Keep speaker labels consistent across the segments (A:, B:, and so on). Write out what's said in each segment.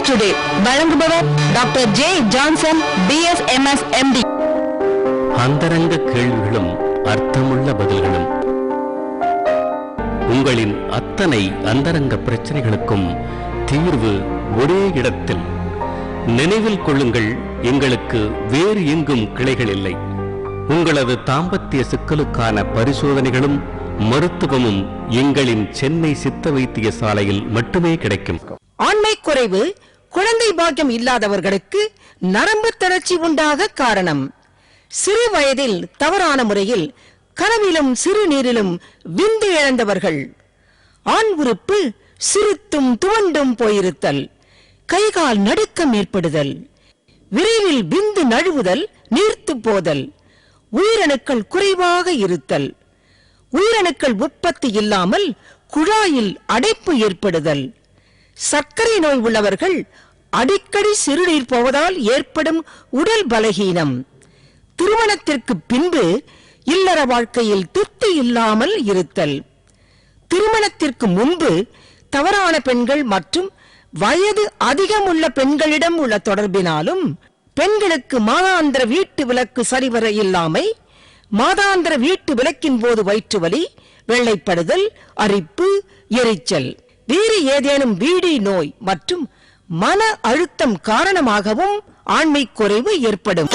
A: Today வழங்குபவர் doctor J Johnson BS MS MD.
B: அந்தரங்க கேள்விகளும் அர்த்தமுள்ள பதில்களும். உங்களின் அத்தனை அந்தரங்க பிரச்சனைகளுக்கும் தீர்வு ஒரே இடத்தில். நினைவில் கொள்ளுங்கள், எங்களுக்கு வேறு எங்கும் கிளைகள் இல்லை. உங்களது தாம்பத்திய சிக்கலுக்கான பரிசோதனைகளும் மருத்துவமும் எங்களின் சென்னை சித்த வைத்தியசாலையில் மட்டுமே கிடைக்கும்.
C: ஆண்மை குறைவு குழந்தை பாக்கியம் இல்லாதவர்களுக்கு நரம்பு தளர்ச்சி உண்டாக காரணம். சிறு வயதில் தவறான முறையில் கனவிலும் சிறுநீரிலும் விந்து இழந்தவர்கள். ஆண் உறுப்பு சிறுத்தும் துவண்டும் போயிருத்தல், கைகால் நடுக்கம் ஏற்படுதல், விரைவில் விந்து நழுவுதல், நீர்த்து போதல், உயிரணுக்கள் குறைவாக இருத்தல், உயிரணுக்கள் உற்பத்தி இல்லாமல் குழாயில் அடைப்பு ஏற்படுதல், சர்க்கரை நோய் உள்ளவர்கள் அடிக்கடி சிறுநீர் போவதால் ஏற்படும் உடல் பலகீனம், திருமணத்திற்கு பின்பு இல்லற வாழ்க்கையில் திருப்தி இல்லாமல் இருத்தல், திருமணத்திற்கு முன்பு தவறான பெண்கள் மற்றும் வயது அதிகமுள்ள பெண்களிடம் உள்ள தொடர்பினாலும், பெண்களுக்கு மாதாந்திர வீட்டு விலக்கு சரிவர இல்லாமை, மாதாந்திர வீட்டு விலக்கின் போது வயிற்று வலி, வெள்ளைப்படுதல், அரிப்பு, எரிச்சல், வேறு ஏதேனும் வீடி நோய் மற்றும் மன அழுத்தம் காரணமாகவும் ஆண்மை குறைவு ஏற்படும்.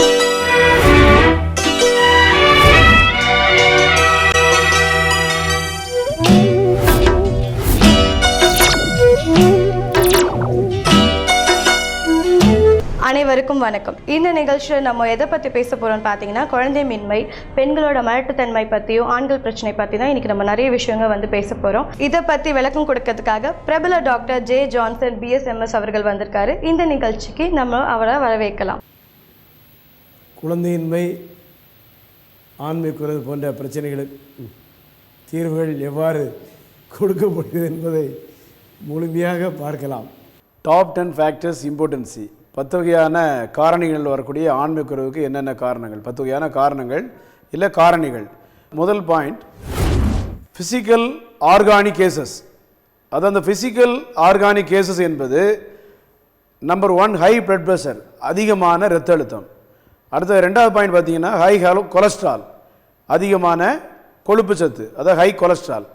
D: அனைவருக்கும் வணக்கம். இந்த நிகழ்ச்சியில் நம்ம எதை பற்றி பேச போகிறோம்னு பார்த்தீங்கன்னா, குழந்தைமின்மை, பெண்களோட மலட்டுத்தன்மை பற்றியும் ஆண்கள் பிரச்சனை பற்றி தான் இன்றைக்கி நம்ம நிறைய விஷயங்கள் பேச போகிறோம். இதை பற்றி விளக்கம் கொடுக்கறதுக்காக பிரபல doctor J Johnson BS MS அவர்கள் வந்திருக்காரு. இந்த நிகழ்ச்சிக்கு நம்ம அவரை வரவேற்கலாம்.
E: குழந்தையின்மை, ஆண்மை குறைவு போன்ற பிரச்சனைகளுக்கு தீர்வுகள் எவ்வாறு கொடுக்கப்படுகிறது என்பதை முழுமையாக பார்க்கலாம். Top 10 factors importancy. 10 வகையான காரணிகள் வரக்கூடிய ஆண்மை குறைவுக்கு என்னென்ன காரணங்கள், 10 வகையான காரணங்கள் இல்லை காரணிகள். முதல் பாயிண்ட், ஃபிசிக்கல் ஆர்கானிக் கேசஸ். அது அந்த ஃபிசிக்கல் ஆர்கானிக் கேசஸ் என்பது நம்பர் 1 ஹை பிளட் ப்ரெஷர், அதிகமான இரத்த அழுத்தம். அடுத்த 2வது பாயிண்ட் பார்த்தீங்கன்னா ஹை கொலஸ்ட்ரால், அதிகமான கொழுப்பு சத்து, அதாவது high cholesterol.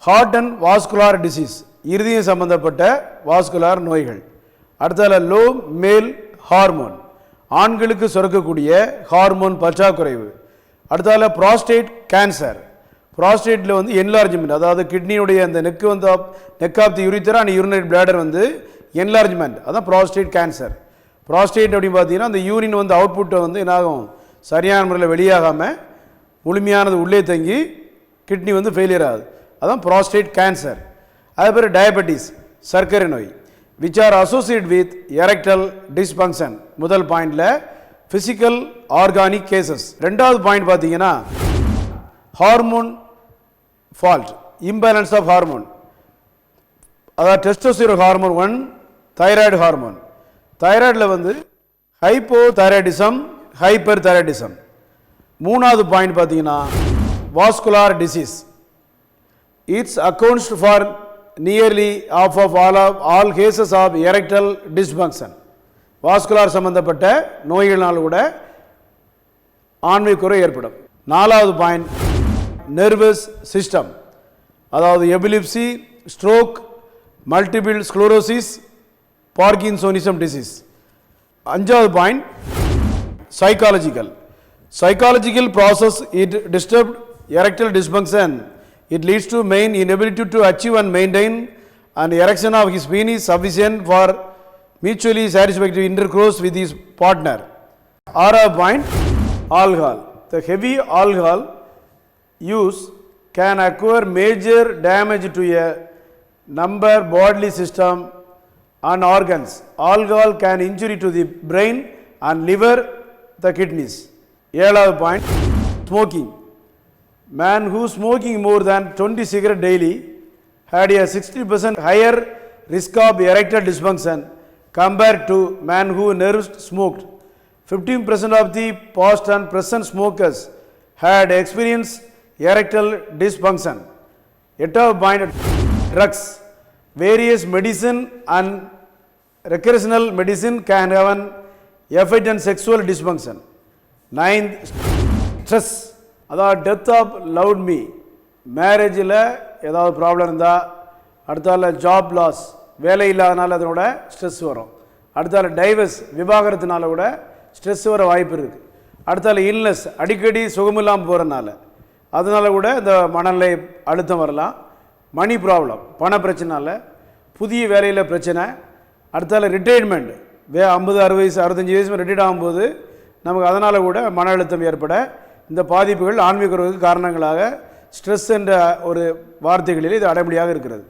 E: Heart and vascular disease, இருதயம் சம்பந்தப்பட்ட வாஸ்குலார் நோய்கள். அடுத்ததில் லோ மேல் ஹார்மோன், ஆண்களுக்கு சுரக்கக்கூடிய ஹார்மோன் பற்றாக்குறைவு. அடுத்ததில் ப்ராஸ்டேட் கேன்சர், ப்ராஸ்டேட்டில் என்லார்ஜ்மெண்ட், அதாவது கிட்னியுடைய அந்த neck of the urethra and urinary bladder enlargement, அதான் ப்ராஸ்டேட் கேன்சர். ப்ராஸ்டேட் அப்படின்னு பார்த்தீங்கன்னா அந்த யூரின் அவுட்புட்டை என்னாகும், சரியான முறையில் வெளியாகாமல் முழுமையானது உள்ளே தங்கி கிட்னி ஃபெயிலியர் ஆகுது, அதான் ப்ராஸ்டேட் கேன்சர். அதே பேர் டயபெட்டிஸ், சர்க்கரை நோய், which are associated with erectile dysfunction. முதல் பாயிண்டில் ஃபிசிக்கல் ஆர்கானிக் கேசஸ். 2வது பாயிண்ட் பார்த்தீங்கன்னா hormone fault, imbalance of hormone, அதாவது டெஸ்டோஸ்டிரோன் ஹார்மோன் 1, தைராய்டு ஹார்மோன். தைராய்டில் ஹைப்போ தைராய்டிசம், ஹைப்பர் தைராய்டிசம். 3வது பாயிண்ட் பார்த்தீங்கன்னா vascular disease. It's accounts for nearly half of all cases of erectile dysfunction. Vascular சம்பந்தப்பட்ட நோய்களால் கூட ஆண்மை குறை ஏற்படும். 4வது பாயிண்ட் நர்வஸ் சிஸ்டம், அதாவது epilepsy, stroke, multiple sclerosis, parkinsonism disease. 5வது point psychological process. It disturbed erectile dysfunction. It leads to main inability to achieve and maintain an erection of his penis sufficient for mutually satisfactory intercourse with his partner. 6வது point, alcohol. The heavy alcohol use can acquire major damage to a number bodily system and organs. Alcohol can injury to the brain and liver, the kidneys. 7வது point, smoking. Man who smoking more than 20 cigarettes daily had a 60% higher risk of erectile dysfunction compared to man who never smoked. 15% of the past and present smokers had experienced erectile dysfunction. 8வது point, drugs. Various medicine and recreational medicine can have an effect on sexual dysfunction. 9th, stress. அதாவது death of loved me, மேரேஜில் ஏதாவது problem இருந்தால், அடுத்தால job loss, வேலை இல்லாதனால அதனோட stress வரும். அடுத்தால டைவர்ஸ், விவாகரத்தினால கூட ஸ்ட்ரெஸ் வர வாய்ப்பு இருக்குது. அடுத்தால இல்னஸ், அடிக்கடி சுகமில்லாமல் போகிறனால அதனால கூட இந்த மனநிலை அழுத்தம் வரலாம். மணி ப்ராப்ளம், பண பிரச்சனால, புதிய வேலையில் பிரச்சனை. அடுத்தால ரிட்டைர்மெண்ட், 50 60 வயசு 65 வயசு ரிட்டையர்ட் ஆகும்போது நமக்கு அதனால் கூட மன அழுத்தம் ஏற்பட இந்த பாதிப்புகள் ஆன்மீக குறைவுக்கு காரணங்களாக ஸ்ட்ரெஸ் என்ற ஒரு வார்த்தைகளில் இது அடைமொழியாக இருக்கிறது.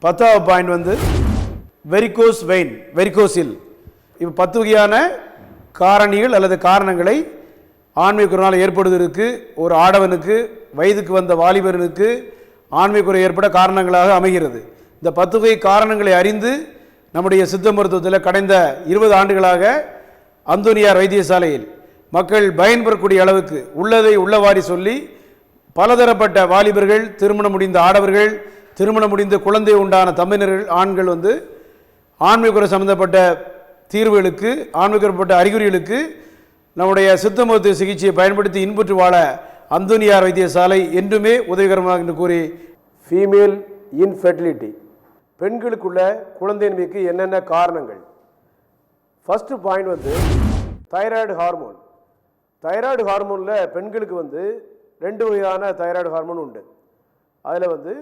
E: 10வது பாயிண்ட் வந்து வெரிகோஸ் வெயின், வெரிகோசில். இப்போ 10 வகையான காரணிகள் அல்லது காரணங்களை ஆன்மீக குறைவால் ஏற்படுவதற்கு ஒரு ஆடவனுக்கு, வயதுக்கு வந்த வாலிபனுக்கு ஆன்மீக குறை ஏற்பட காரணங்களாக அமைகிறது. இந்த 10 வகை காரணங்களை அறிந்து நம்முடைய சித்த மருத்துவத்தில் கடந்த 20 ஆண்டுகளாக அந்தோனியார் வைத்தியசாலையில் மக்கள் பயன்பெறக்கூடிய அளவுக்கு உள்ளதை உள்ளவாரி சொல்லி பலதரப்பட்ட வாலிபர்கள், திருமணம் முடிந்த ஆடவர்கள், திருமணம் முடிந்த குழந்தை உண்டான தம்பினர்கள், ஆண்கள் வந்து ஆன்மீக குறை சம்பந்தப்பட்ட தீர்வுகளுக்கு, ஆன்மீகப்பட்ட அறிகுறிகளுக்கு நம்முடைய சித்த மருத்துவ சிகிச்சையை பயன்படுத்தி இன்புற்று வாழ அந்தோனியார் வைத்தியசாலை என்றுமே உதவிகரமாக என்று கூறி, ஃபீமேல் இன்ஃபெர்டிலிட்டி, பெண்களுக்குள்ள குழந்தையின்மைக்கு என்னென்ன காரணங்கள். ஃபர்ஸ்ட் பாயிண்ட் வந்து தைராய்டு ஹார்மோன். தைராய்டு ஹார்மோனில் பெண்களுக்கு வந்து 2 வகையான தைராய்டு ஹார்மோன் உண்டு. அதில் வந்து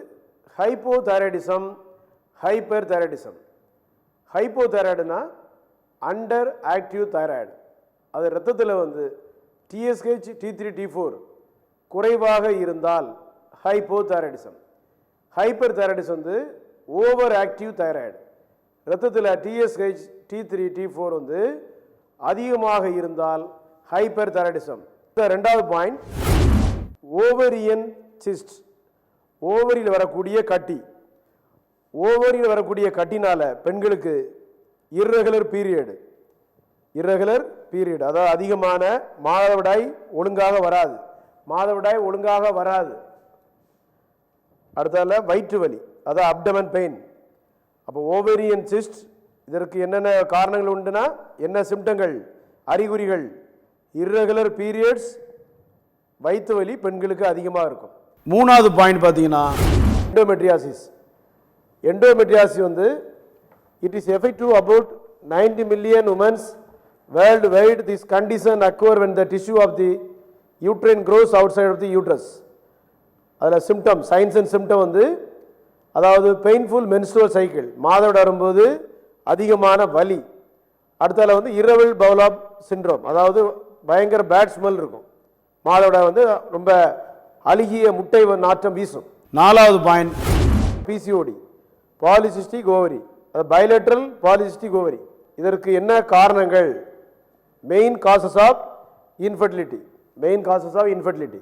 E: ஹைப்போ தைராய்டிசம், ஹைப்பர் தைராய்டிசம். ஹைப்போ தைராய்டுனா அண்டர் ஆக்டிவ் தைராய்டு, அது இரத்தத்தில் வந்து TSH, T3, T4 குறைவாக இருந்தால் ஹைப்போ தைராய்டிசம். ஹைப்பர் தைராய்டிசம் வந்து ஓவர் ஆக்டிவ் தைராய்டு, இரத்தத்தில் TSH, T3, T4 வந்து அதிகமாக இருந்தால் ஹைப்பர் தைராய்டிசம். 2வது பாயிண்ட் ஓவரியன் சிஸ்ட், ஓவரியில் வரக்கூடிய கட்டி. ஓவரியில் வரக்கூடிய கட்டினால பெண்களுக்கு இர்ரெகுலர் பீரியட், இர்ரெகுலர் பீரியட் அதாவது அதிகமான மாதவிடாய் ஒழுங்காக வராது, மாதவிடாய் ஒழுங்காக வராது. அடுத்தால வயிற்று வலி, அதாவது அப்டமன் பெயின். அப்போ ஓவேரியன் சிஸ்ட், இதற்கு என்னென்ன காரணங்கள் உண்டுனா, என்ன சிம்டங்கள், அறிகுறிகள், இர்ரெகுலர் பீரியட்ஸ், வயிற்று வலி பெண்களுக்கு அதிகமாக இருக்கும். 3வது பாயிண்ட் பார்த்தீங்கன்னா எண்டோமெட்ரியாசிஸ். எண்டோமெட்ரியாசிஸ் வந்து it is effective about 90 million women worldwide. This condition occur when the tissue of the uterine grows outside of the uterus. அதில் சிம்டம், சைன்ஸ் அண்ட் சிம்டம் வந்து அதாவது பெயின்ஃபுல் மென்ஸ்ட்ருவல் சைக்கிள், மாதவிடாய் வரும்போது அதிகமான வலி. அடுத்தால வந்து இரவல் பவுலாப் சிண்ட்ரோம், அதாவது பயங்கர பேட் ஸ்மெல் இருக்கும், மாதவிடாய் வந்து ரொம்ப அழுகிய முட்டை நாற்றம் வீசும். 4வது பாயிண்ட் PCOD, பாலிசிஸ்டிக் ஓவரி, அது பைலேட்ரல் பாலிசிஸ்டிக் ஓவரி. இதற்கு என்ன காரணங்கள்? Main causes of infertility, main causes of infertility.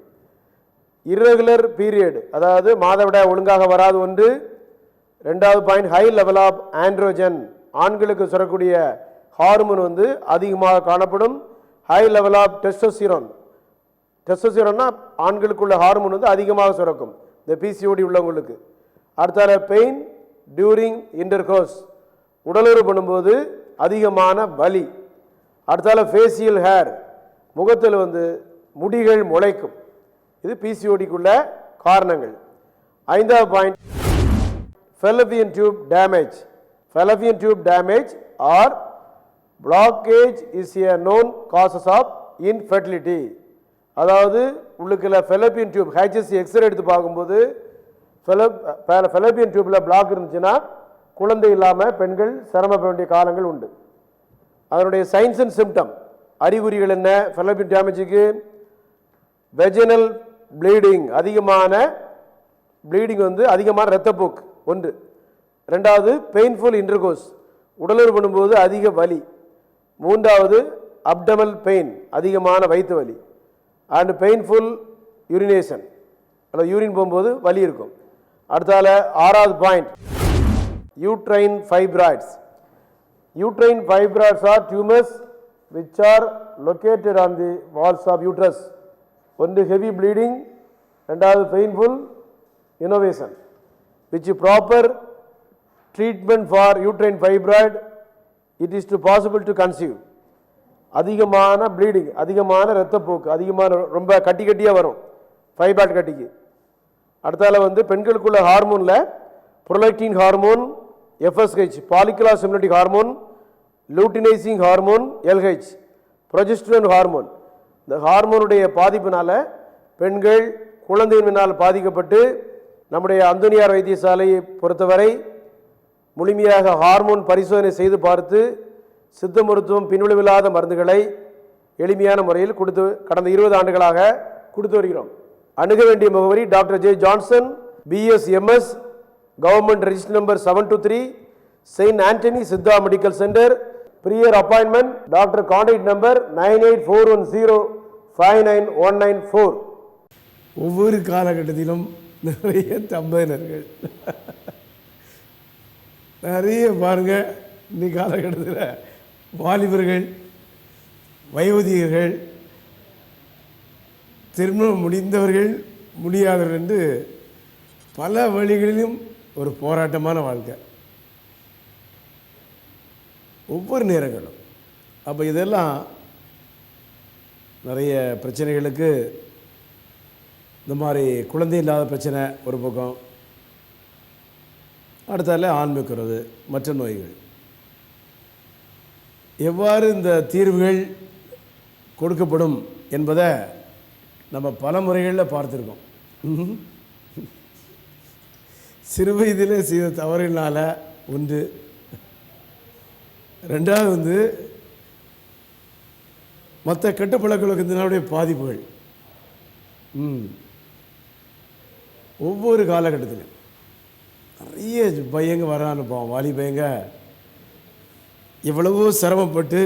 E: Irregular period, அதாவது மாதவிடாய் ஒழுங்காக வராது ஒன்று. 2வது point high level of androgen, ஆண்களுக்கு சுரக்கூடிய ஹார்மோன் வந்து அதிகமாக காணப்படும். ஹை லெவல் ஆஃப் டெஸ்டோஸ்டிரோன், டெஸ்டோஸ்டிரோன்னா ஆண்களுக்குள்ள ஹார்மோன் வந்து அதிகமாக சுரக்கும் இந்த PCOD உள்ளவங்களுக்கு. அடுத்தால பெயின் டியூரிங் இன்டர்கோர்ஸ், உடலுறவு பண்ணும்போது அதிகமான வலி. அடுத்தால ஃபேஷியல் ஹேர், முகத்தில் வந்து முடிகள் முளைக்கும், இது PCODக்குள்ள காரணங்கள். 5வது point fallopian tube damage. fallopian tube damage or blockage is a known causes of infertility. அதாவது உள்ளுக்குள்ள fallopian tube HSC எக்ஸ்ரே எடுத்து பார்க்கும்போது fallopian tubeல பிளாக் இருந்துச்சுன்னா குழந்தை இல்லாமல் பெண்கள் சிரமப்பட வேண்டிய காலங்கள் உண்டு. அதனுடைய சைன்ஸ் அண்ட் சிம்டம், அறிகுறிகள் என்ன? fallopian டேமேஜுக்கு வெஜினல் ப்ளீடிங், அதிகமான ப்ளீடிங் வந்து அதிகமான இரத்தப்போக்கு ஒன்று. 2வது பெயின்ஃபுல் இன்டர்கோர்ஸ், உடலுறவு பண்ணும்போது அதிக வலி. 3வது அப்டமல் பெயின், அதிகமான வயிற்று வலி. அண்ட் பெயின்ஃபுல் யூரினேஷன், அதாவது யூரின் போகும்போது வலி இருக்கும். அடுத்தால 6வது point uterine fibroids. Uterine fibroids are tumours which are located on the walls of uterus. ஒன்று ஹெவி ப்ளீடிங், 2வது painful innovation, which proper treatment for uterine fibroid
F: it is to possible to conceive. அதிகமான bleeding, அதிகமான இரத்தப்போக்கு, அதிகமான ரொம்ப கட்டியாக வரும் ஃபைபாட் கட்டிக்கு. அடுத்தால வந்து பெண்களுக்குள்ள ஹார்மோனில் prolactin hormone, FSH follicular stimulating hormone, luteinising hormone, LH progesterone hormone. இந்த ஹார்மோனுடைய பாதிப்பினால பெண்கள் குழந்தையினால் பாதிக்கப்பட்டு நம்முடைய அந்தோனியார் வைத்தியசாலையை பொறுத்தவரை முழுமையாக ஹார்மோன் பரிசோதனை செய்து பார்த்து சித்த மருத்துவம் பின்விளைவில்லாத மருந்துகளை எளிமையான முறையில் கொடுத்து கடந்த 20 ஆண்டுகளாக கொடுத்து வருகிறோம். அணுக வேண்டிய முகவரி doctor J Johnson, BSMS, government register number 723, saint Antony Siddha medical centre. Prior appointment doctor, contact number 9841059194.
E: ஒவ்வொரு காலகட்டத்திலும் நிறைய தம்பதியினர்கள் நிறைய பாருங்க. இன்னைக்கு காலகட்டத்தில் வாலிபர்கள், வயோதிகர்கள், திருமணம் முடிந்தவர்கள், முடியாதவர்கள் என்று பல வழிகளிலும் ஒரு போராட்டமான வாழ்க்கை ஒவ்வொரு நேரங்களும். அப்போ இதெல்லாம் நிறைய பிரச்சனைகளுக்கு இந்த மாதிரி குழந்தை இல்லாத பிரச்சனை ஒரு பக்கம், அடுத்தால ஆண்மைக்குறது, மற்ற நோய்கள். எவ்வாறு இந்த தீர்வுகள் கொடுக்கப்படும் என்பதை நம்ம பல முறைகளில் பார்த்துருக்கோம். சிறு வயதில் செய்த தவறுகளால் ஒன்று, ரெண்டாவது வந்து மற்ற கெட்ட பழக்கத்தினுடைய பாதிப்புகள். ஒவ்வொரு காலகட்டத்திலும் நிறைய பையங்க வரான்னு போவோம், வாலி பையங்க எவ்வளவோ சிரமப்பட்டு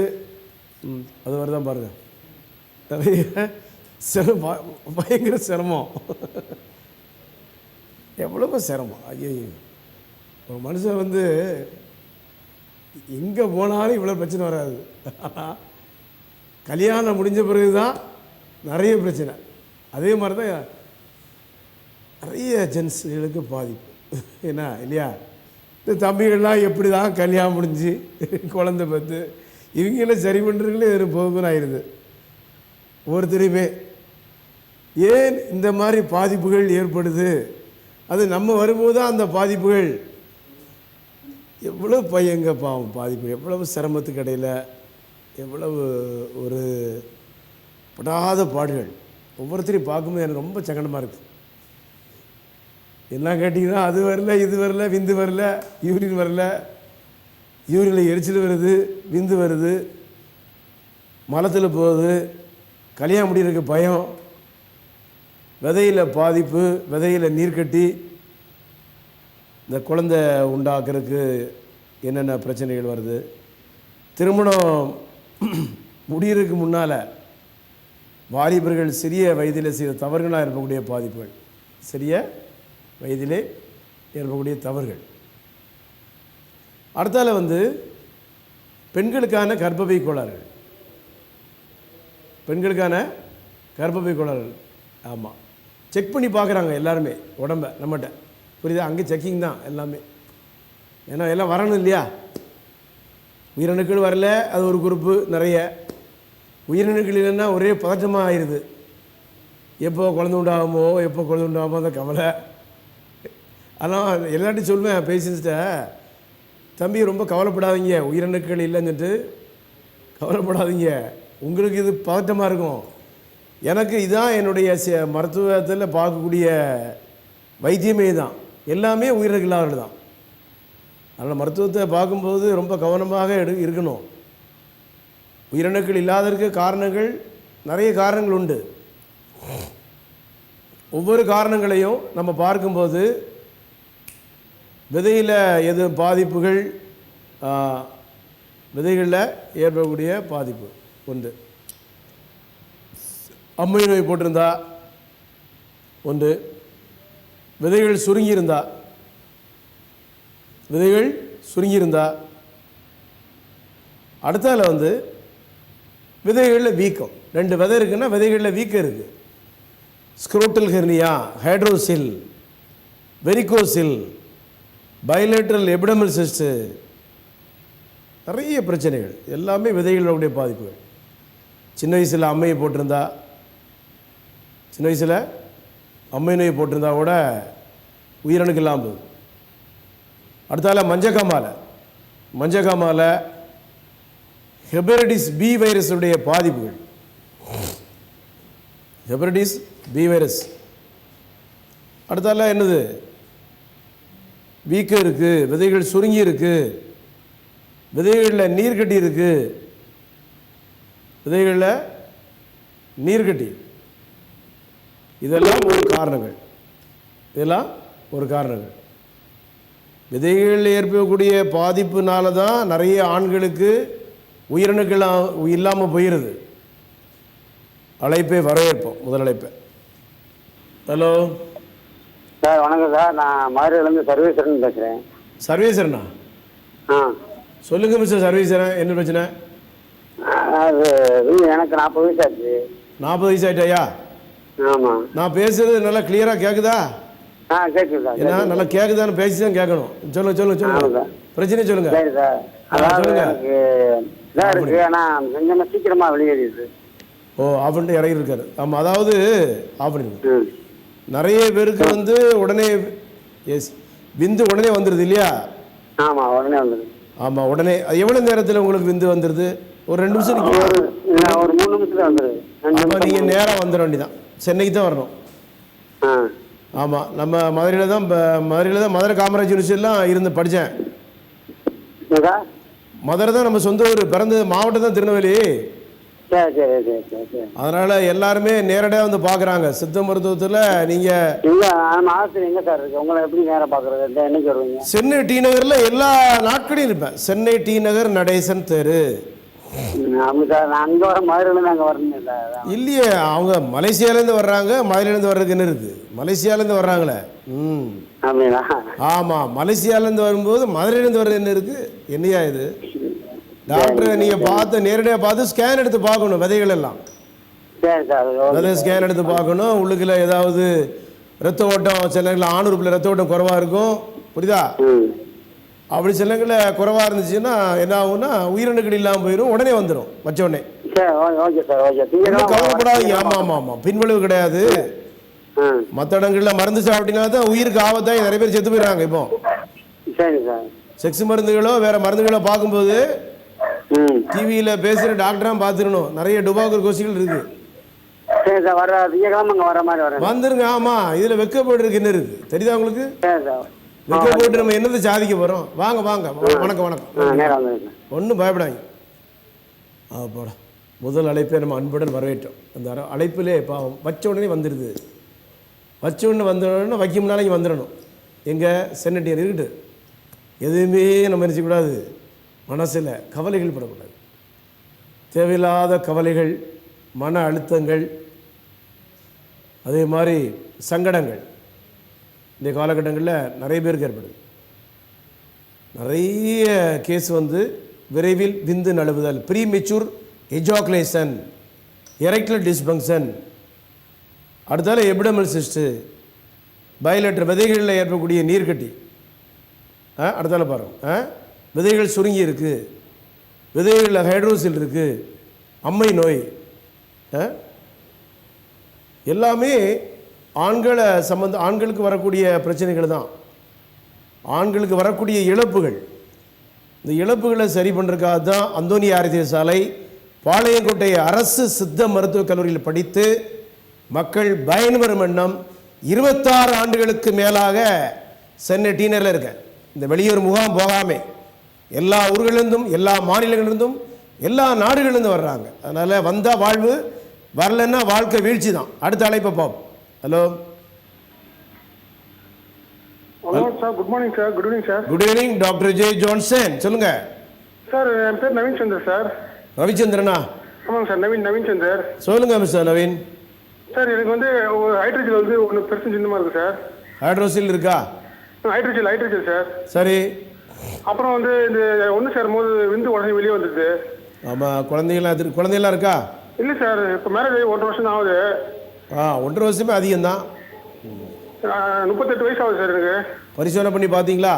E: அது மாதிரி தான் பாருங்கள், நிறைய பயங்கர சிரமம், எவ்வளவோ சிரமம். ஐயோ, ஒரு மனுஷன் வந்து எங்கே போனாலும் இவ்வளோ பிரச்சனை வராது. ஆனால் கல்யாணம் முடிஞ்ச பிறகு தான் நிறைய பிரச்சனை. அதே மாதிரி தான் நிறைய ஜென்ஸுகளுக்கு பாதிப்பு. என்ன இல்லையா? இந்த தம்பிகள்லாம் எப்படி தான் கல்யாணம் முடிஞ்சு குழந்தை பார்த்து இவங்களாம் சரி பண்ணுறதுங்களே போகுதுன்னு ஆயிடுது ஒவ்வொருத்தரையுமே. ஏன் இந்த மாதிரி பாதிப்புகள் ஏற்படுது? அது நம்ம வரும்போது தான் அந்த பாதிப்புகள் எவ்வளோ பையங்க பாவம் பாதிப்பு, எவ்வளவு சிரமத்துக்கு இடையில் எவ்வளவு ஒரு படாத பாடுகள் ஒவ்வொருத்தரையும் பார்க்கும்போது எனக்கு ரொம்ப சங்கடமாக இருக்குது. என்ன கேட்டிங்கன்னா, அது வரல, இது வரல, விந்து வரல, யூரின் வரல, யூரினில் எரிச்சல் வருது, விந்து வருது, மலத்தில் போகுது, கல்யாணம் முடிகிறதுக்கு பயம், விதையில் பாதிப்பு, விதையில் நீர்க்கட்டி, இந்த குழந்தை உண்டாக்குறதுக்கு என்னென்ன பிரச்சனைகள் வருது, திருமணம் முடிகிறதுக்கு முன்னால் வாலிபர்கள் சிறிய வயதில் செய்த தவறுகளாக இருக்கக்கூடிய பாதிப்புகள், சிறிய வயதிலே ஏற்படக்கூடிய தவறுகள். அடுத்தால வந்து பெண்களுக்கான கர்ப்பப்பை கோளாறுகள், பெண்களுக்கான கர்ப்பப்பை கோளாறுகள். ஆமாம், செக் பண்ணி பார்க்குறாங்க எல்லாருமே உடம்பை நம்மகிட்ட, புரியுதா? அங்கே செக்கிங் தான் எல்லாமே. ஏன்னா எல்லாம் வரணும் இல்லையா? உயிரணுக்கள் வரல, அது ஒரு குரூப்பு. நிறைய உயிரணுக்கள் இல்லைன்னா ஒரே பதற்றமாக ஆயிடுது. எப்போ குழந்தை உண்டாகுமோ, எப்போ குழந்தை உண்டாகுமோ அந்த கவலை. ஆனால் எல்லாத்தையும் சொல்லுவேன் பேஷண்ட்ஸ்கிட்ட, தம்பி ரொம்ப கவலைப்படாதீங்க, உயிரணுக்கள் இல்லைன்னு சொல்லிட்டு கவலைப்படாதீங்க, உங்களுக்கு இது பதட்டமாக இருக்கும். எனக்கு இதான் என்னுடைய மருத்துவத்தில் பார்க்கக்கூடிய வைத்தியமே தான், எல்லாமே உயிரணுக்கள் இல்லாதவர்கள் தான். அதனால் மருத்துவத்தை பார்க்கும்போது ரொம்ப கவனமாக இருக்கணும். உயிரணுக்கள் இல்லாததற்கு காரணங்கள் நிறைய காரணங்கள் உண்டு. ஒவ்வொரு காரணங்களையும் நம்ம பார்க்கும்போது விதையில் எது பாதிப்புகள், விதைகளில் ஏற்படக்கூடிய பாதிப்பு ஒன்று. அம்மை நோய் போட்டிருந்தா ஒன்று, விதைகள் சுருங்கியிருந்தா, விதைகள் சுருங்கியிருந்தா, அடுத்தால வந்து விதைகளில் வீக்கம். 2 விதை இருக்குன்னா விதைகளில் வீக்கம் இருக்குது. Scrotal hernia, hydrocele, varicocele, bilateral epididymal cyst, நிறைய பிரச்சனைகள் எல்லாமே விதைகளுடைய பாதிப்புகள். சின்ன வயசில் அம்மையை போட்டிருந்தா, சின்ன வயசில் அம்மை நோய் போட்டிருந்தா கூட உயிரணுக்கு இல்லாமல் போகுது. அடுத்தால மஞ்சக்காமால ஹெபடைட்டிஸ் பி வைரஸுடைய பாதிப்புகள். Hepatitis B virus. அடுத்தால என்னது, வீக்கம் இருக்குது, விதைகள் சுருங்கி இருக்குது, விதைகளில் நீர் கட்டி இருக்குது, விதைகளில் நீர் கட்டி. இதெல்லாம் ஒரு காரணங்கள். விதைகளில் ஏற்படக்கூடிய பாதிப்புனால தான் நிறைய ஆண்களுக்கு உயிரணுக்கள் இல்லாமல் போயிடுது. அழைப்பை வரவேற்போம். முதல் அழைப்பை. ஹலோ
G: சார், வணக்கம் சார். நான் மதுரையிலேருந்து சர்வேஸ்வரன் பேசுகிறேன்.
E: சர்வேஸ்வரனா? சொல்லுங்க மிஸ்டர் சர்வேஸ்வரன், என்ன பிரச்சனை?
G: அது எனக்கு 40 வயசு ஆச்சு.
E: 40 வயசு ஆயிட்டாயா?
G: ஆமாம்.
E: நான் பேசுறது நல்லா கிளியராக கேட்குதா?
G: கேட்குது சார்.
E: ஏன்னா நல்லா கேட்குதான்னு பேசி தான் கேட்கணும். சொல்லுங்க. பிரச்சனை சொல்லுங்க.
G: சரி சார். அதாவது எனக்கு இதாக இருக்கு, ஆனால் கொஞ்சமாக சீக்கிரமாக வெளியேறிடுது.
E: ஆஃப் பண்ணிட்டு இறங்கி இருக்காரு. ஆமாம், அதாவது ஆஃப் பண்ணிடுங்க. நிறைய பேருக்கு உடனே விந்து உடனே வந்துடுது இல்லையா?
G: ஆமாம், உடனே வந்துடுது.
E: ஆமாம், உடனே. எவ்வளோ நேரத்தில் உங்களுக்கு விந்து வந்துடுது? ஒரு 2 நிமிஷம்
G: ஒரு 3 நிமிஷத்தில் வந்துடுது.
E: ஆமாம், நீங்கள் நேராக வந்துட வேண்டியதான். சென்னைக்கு தான் வரணும். ஆமாம், நம்ம மதுரையில் தான் மதுரை காமராஜ் யூனிவர்சிட்டிலாம் இருந்து படித்தேன். மதுரை தான் நம்ம சொந்த ஊர். பிறந்த மாவட்டம் தான் திருநெல்வேலி. அதனால எல்லாருமே நேரடியாக வந்து பார்க்குறாங்க. சித்த மருத்துவத்தில் நீங்கள் சென்னை டி நகரில் எல்லா நாட்களையும் இருப்பேன். சென்னை டி நகர் நடேசன் தெரு. இல்லையே, அவங்க மலேசியாலேருந்து வர்றாங்க. மதுரையிலேருந்து வர்றதுக்கு என்ன இருக்குது? மலேசியாலேருந்து வர்றாங்களே. ஆமாம், மலேசியாலேருந்து வரும்போது மதுரையிலேருந்து வர்றது என்ன இருக்குது? என்னையா இது? டாக்டரை நீங்கள் நேரடியாக பார்த்து ஸ்கேன் எடுத்து பார்க்கணும். விதைகள் எல்லாம் விதை ஸ்கேன் எடுத்து பார்க்கணும். உள்ளுக்குள்ள ஏதாவது ரத்த ஓட்டம், சில நேரங்களில் ஆணுறுப்பில் ரத்த ஓட்டம் குறைவாக இருக்கும். புரியுதா? அப்படி சில நேரங்களில் குறைவாக இருந்துச்சுன்னா என்ன ஆகும்னா உயிரணுக்கள் இல்லாமல் போயிடும். உடனே வந்துடும். வச்ச உடனே கவலைப்படாதீங்க. ஆமாம், பின்விளைவு கிடையாது. மற்ற இடங்களில் மருந்து சாப்பிட்டீங்கன்னா தான் உயிருக்கு ஆபத்தாக நிறைய பேர் செத்து போயிடுறாங்க. இப்போ செக்ஸ் மருந்துகளோ வேற மருந்துகளோ பார்க்கும்போது டிவியில் பேசுகிற டாக்டராக பார்த்துடணும். நிறைய டுபாக்கூர் கொஸ்டிகள் இருக்கு. வந்துருங்க. ஆமாம், இதில் வெக்கப்பட்டு இருக்கு. என்ன இருக்கு தெரியுதா உங்களுக்கு? வெக்கப்பட்டு நம்ம என்னது சாதிக்க போகிறோம்? வாங்க. வணக்கம். ஒன்றும் பயப்படாங்க. போட முதல் அழைப்பை நம்ம அன்புடன் வரவேற்றோம். அந்த அழைப்பிலே பாவம் வச்ச உடனே வந்துடுது. வச்ச உடனே வந்துடணும்னா வைக்க முன்னாலே இங்கே வந்துடணும். எங்கள் சென்னட்டியர் இருக்குது. எதுவுமே நம்ம நினச்சக்கூடாது. மனசில் கவலைகள் படக்கூடாது. தேவையில்லாத கவலைகள், மன அழுத்தங்கள், அதே மாதிரி சங்கடங்கள் இந்த காலகட்டங்களில் நிறைய பேருக்கு ஏற்படுது. நிறைய கேஸ் விரைவில் விந்து நழுவுதல், ப்ரீமெச்சூர் எஜாகுலேஷன், எரெக்டல் டிஸ்ஃபங்க்ஷன், அடுத்தால எபிடமல் சிஸ்ட்டு, பைலேட்டர் விதைகளில் ஏற்படக்கூடிய நீர்க்கட்டி, அடுத்தால பாருங்க, விதைகள் சுருங்கி இருக்குது, விதைகளில் ஹைட்ரோசில் இருக்குது, அம்மை நோய், எல்லாமே ஆண்களுக்கு வரக்கூடிய பிரச்சனைகள் தான். ஆண்களுக்கு வரக்கூடிய இழப்புகள். இந்த இழப்புகளை சரி பண்ணுறதுக்காக தான் அந்தோனி ஆராய்ச்சி சாலை பாளையங்கோட்டை அரசு சித்த மருத்துவக் கல்லூரியில் படித்து மக்கள் பயன்பெறும் எண்ணம் 26 ஆண்டுகளுக்கு மேலாக சென்னை டீனரில் இருக்கேன். இந்த வெளியூர் முகாம் போகாமே எல்லா ஊர்களிலிருந்தும், எல்லா மாநிலங்களிலிருந்தும், எல்லா நாடுகளிலிருந்து வர்றாங்க. அதனால் வந்தால் வாழ்வு, வரலன்னா வாழ்க்கை வீழ்ச்சி தான். அடுத்த அழைப்பை பார்ப்போம். Hello
H: sir, good morning sir. Good evening sir.
E: Good evening doctor J Johnson, சொல்லுங்க
H: சார். என் பேர் நவீன் சந்தர் சார்.
E: ரவிச்சந்திரனா?
H: ஆமாங்க சார், நவீன் சந்தர்.
E: சொல்லுங்க மிஸ்டர் நவீன்.
H: சார், எனக்கு ஹைட்ரஜல் ஒன்று பெருசு சின்னமாக இருக்குது சார்.
E: ஹைட்ரோசில் இருக்கா?
H: Hydrogel sir.
E: சரி.
H: அப்புறம் இந்த ஒன்று சார் போது விந்து உடனே வெளியே வந்துடுது.
E: ஆமாம், குழந்தைகளாம் இருக்கா?
H: இல்லை சார், இப்போ மேரேஜ் 1.5 வருஷம் தான் ஆகுது.
E: 1.5 வருஷமே அதிகம்தான்.
H: 38 வயசு ஆகுது சார் எனக்கு.
E: பரிசோதனை பண்ணி பார்த்தீங்களா?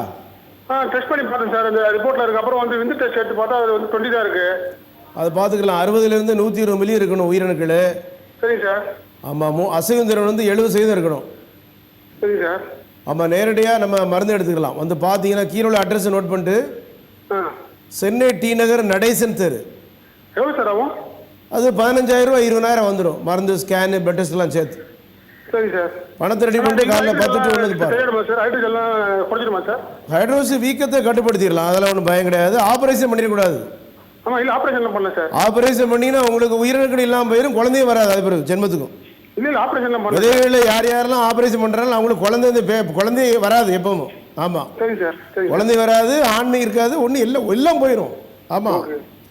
H: டெஸ்ட் பண்ணி பார்த்தேன் சார். அந்த ரிப்போர்ட்டில் இருக்கு. அப்புறம் வந்து விந்து டெஸ்ட் எடுத்து பார்த்தா அது வந்து 20 தான் இருக்கு.
F: அது பார்த்துக்கலாம். 60லேருந்து 120 மில்லி இருக்கணும் உயிரணுக்கள்.
H: சரிங்க சார்.
F: ஆமாம். அசைவம் திறன் வந்து 70% இருக்கணும்.
H: சரிங்க சார்.
F: ஆமாம். நேரடியாக நம்ம மருந்து எடுத்துக்கலாம். வந்து பார்த்தீங்கன்னா கீழே உள்ள அட்ரஸை நோட் பண்ணிட்டு, சென்னை டி நகர் நடேசன் தெரு.
H: எவ்வளோ சார் ஆகும்?
F: அது 15,000 ரூபா 20,000 வந்துடும். மருந்து, ஸ்கேனு, பிளட் டெஸ்ட்லாம் சேர்த்து.
H: சரி சார்.
F: பணத்தை ரெடி பண்ணிட்டு காலையில் 10 to 1 பாரு.
H: சார் ஹைட்ரஜன் எல்லாம் குறைச்சிடுமா சார்?
F: ஹைட்ரோஸ் வீக்கத்தை கட்டுப்படுத்திடலாம். அதெல்லாம் ஒன்றும் பயம் கிடையாது. ஆப்ரேஷன் பண்ணிடக்கூடாது.
H: ஆமாம், இல்லை ஆப்ரேஷன்லாம் பண்ணல சார்.
F: ஆப்ரேஷன் பண்ணிங்கன்னா உங்களுக்கு உயிரிழக்கடி இல்லாமல் போயிடும், குழந்தையும் வராது. அது பிறகு ஜென்மத்துக்கும்.
H: இல்லை ஆப்ரேஷன்லாம் பண்ணல.
F: விதைகளில் யார் யாரெல்லாம் ஆப்ரேஷன் பண்ணுறாங்க அவங்களுக்கு குழந்தை வராது எப்பவும். ஆமாம்.
H: சரி சார். சரி.
F: குழந்தை வராது, ஆண்மை இருக்காது, ஒன்றும் எல்லாம் போயிடும். ஆமாம்.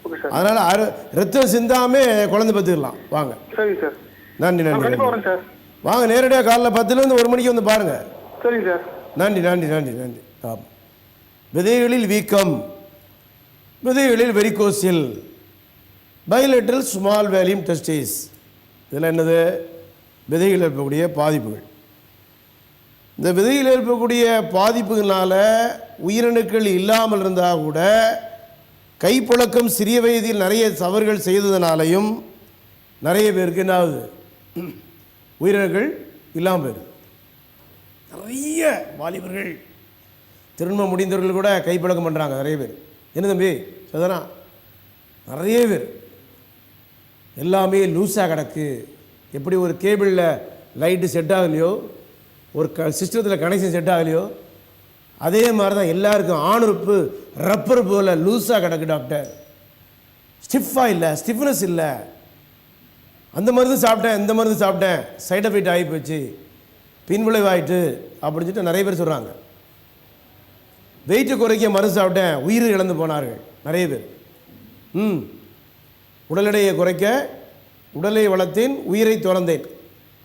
H: Okay sir.
F: அதனால் ரத்தம் சிந்தாமே குழந்தை பத்துக்கலாம். வாங்க.
H: சரி சார்.
F: நன்றி.
H: கண்டிப்பாக வரேன் சார்.
F: வாங்க, நேரடியாக காலைல 10லேருந்து 1 மணிக்கு வந்து பாருங்கள்.
H: சரிங்க சார்.
F: நன்றி. ஆமாம். விதைகளில் வீக்கம், விதைகளில் வெரிகோசில், பைலேட்ரல் ஸ்மால் வேல்யூம் டெஸ்டிஸ். இதெல்லாம் என்னது? விதைகளில் இருக்கக்கூடிய பாதிப்புகள். இந்த விதையில் இருக்கக்கூடிய பாதிப்புகளால் உயிரணுக்கள் இல்லாமல் இருந்தால் கூட கைப்புழக்கம் சிறிய வயதில் நிறைய தவறுகள் செய்ததுனாலையும் நிறைய பேருக்கு என்ன ஆகுது? உயிரினங்கள் இல்லாமல் போயிடுது. நிறைய வாலிபர்கள், திருமணம் முடிந்தவர்கள் கூட கைப்பழக்கம் பண்ணுறாங்க நிறைய பேர். என்ன தம்பி சதனா? நிறைய பேர் எல்லாமே லூஸாக கிடக்கு. எப்படி ஒரு கேபிளில் லைட்டு செட் ஆகலையோ, ஒரு சிஸ்டத்தில் கனெக்ஷன் செட் ஆகலையோ, அதே மாதிரி தான் எல்லாருக்கும் ஆணுறுப்பு ரப்பர் போல் லூஸாக கிடக்கு டாக்டர். ஸ்டிஃபாக இல்லை, ஸ்டிஃப்னஸ் இல்லை. அந்த மருந்து சாப்பிட்டேன், இந்த மருந்து சாப்பிட்டேன், சைட் எஃபெக்ட் ஆகி போச்சு, பின்விளைவாயிட்டு அப்படின்னு சொல்லிட்டு நிறைய பேர் சொல்கிறாங்க. வெயிட்டு குறைக்க மருந்து சாப்பிட்டேன், உயிர் இழந்து போனார்கள் நிறைய பேர். உடல் எடையை குறைக்க உடலை வளர்த்தேன், உயிரை துறந்தேன்.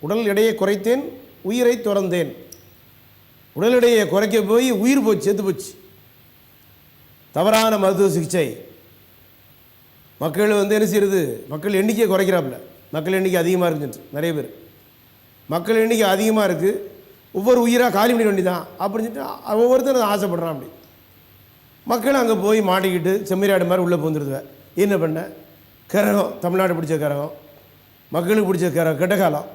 F: உடல் எடையை குறைத்தேன், உயிரை துறந்தேன். உடல் எடையை குறைக்க போய் உயிர் போச்சு, செத்து போச்சு. தவறான மருத்துவ சிகிச்சை. மக்கள் வந்து என்ன செய்யுது? மக்கள் எண்ணிக்கையை குறைக்கிறாப்புல. மக்கள் எண்ணிக்கை அதிகமாக இருக்குன்னு நிறைய பேர். மக்கள் எண்ணிக்கை அதிகமாக இருக்குது, ஒவ்வொரு உயிராக காலி பண்ண வேண்டிதான் அப்படின்னு சொல்லிட்டு ஒவ்வொருத்தரும் ஆசைப்படுறான். அப்படி மக்கள் அங்கே போய் மாட்டிக்கிட்டு செம்மறியாடு மாதிரி உள்ளே போந்துருதுவ. என்ன பண்ண? கரகம், தமிழ்நாடு பிடிச்ச கரகம், மக்களுக்கு பிடிச்ச கரகம், கெட்ட காலம்.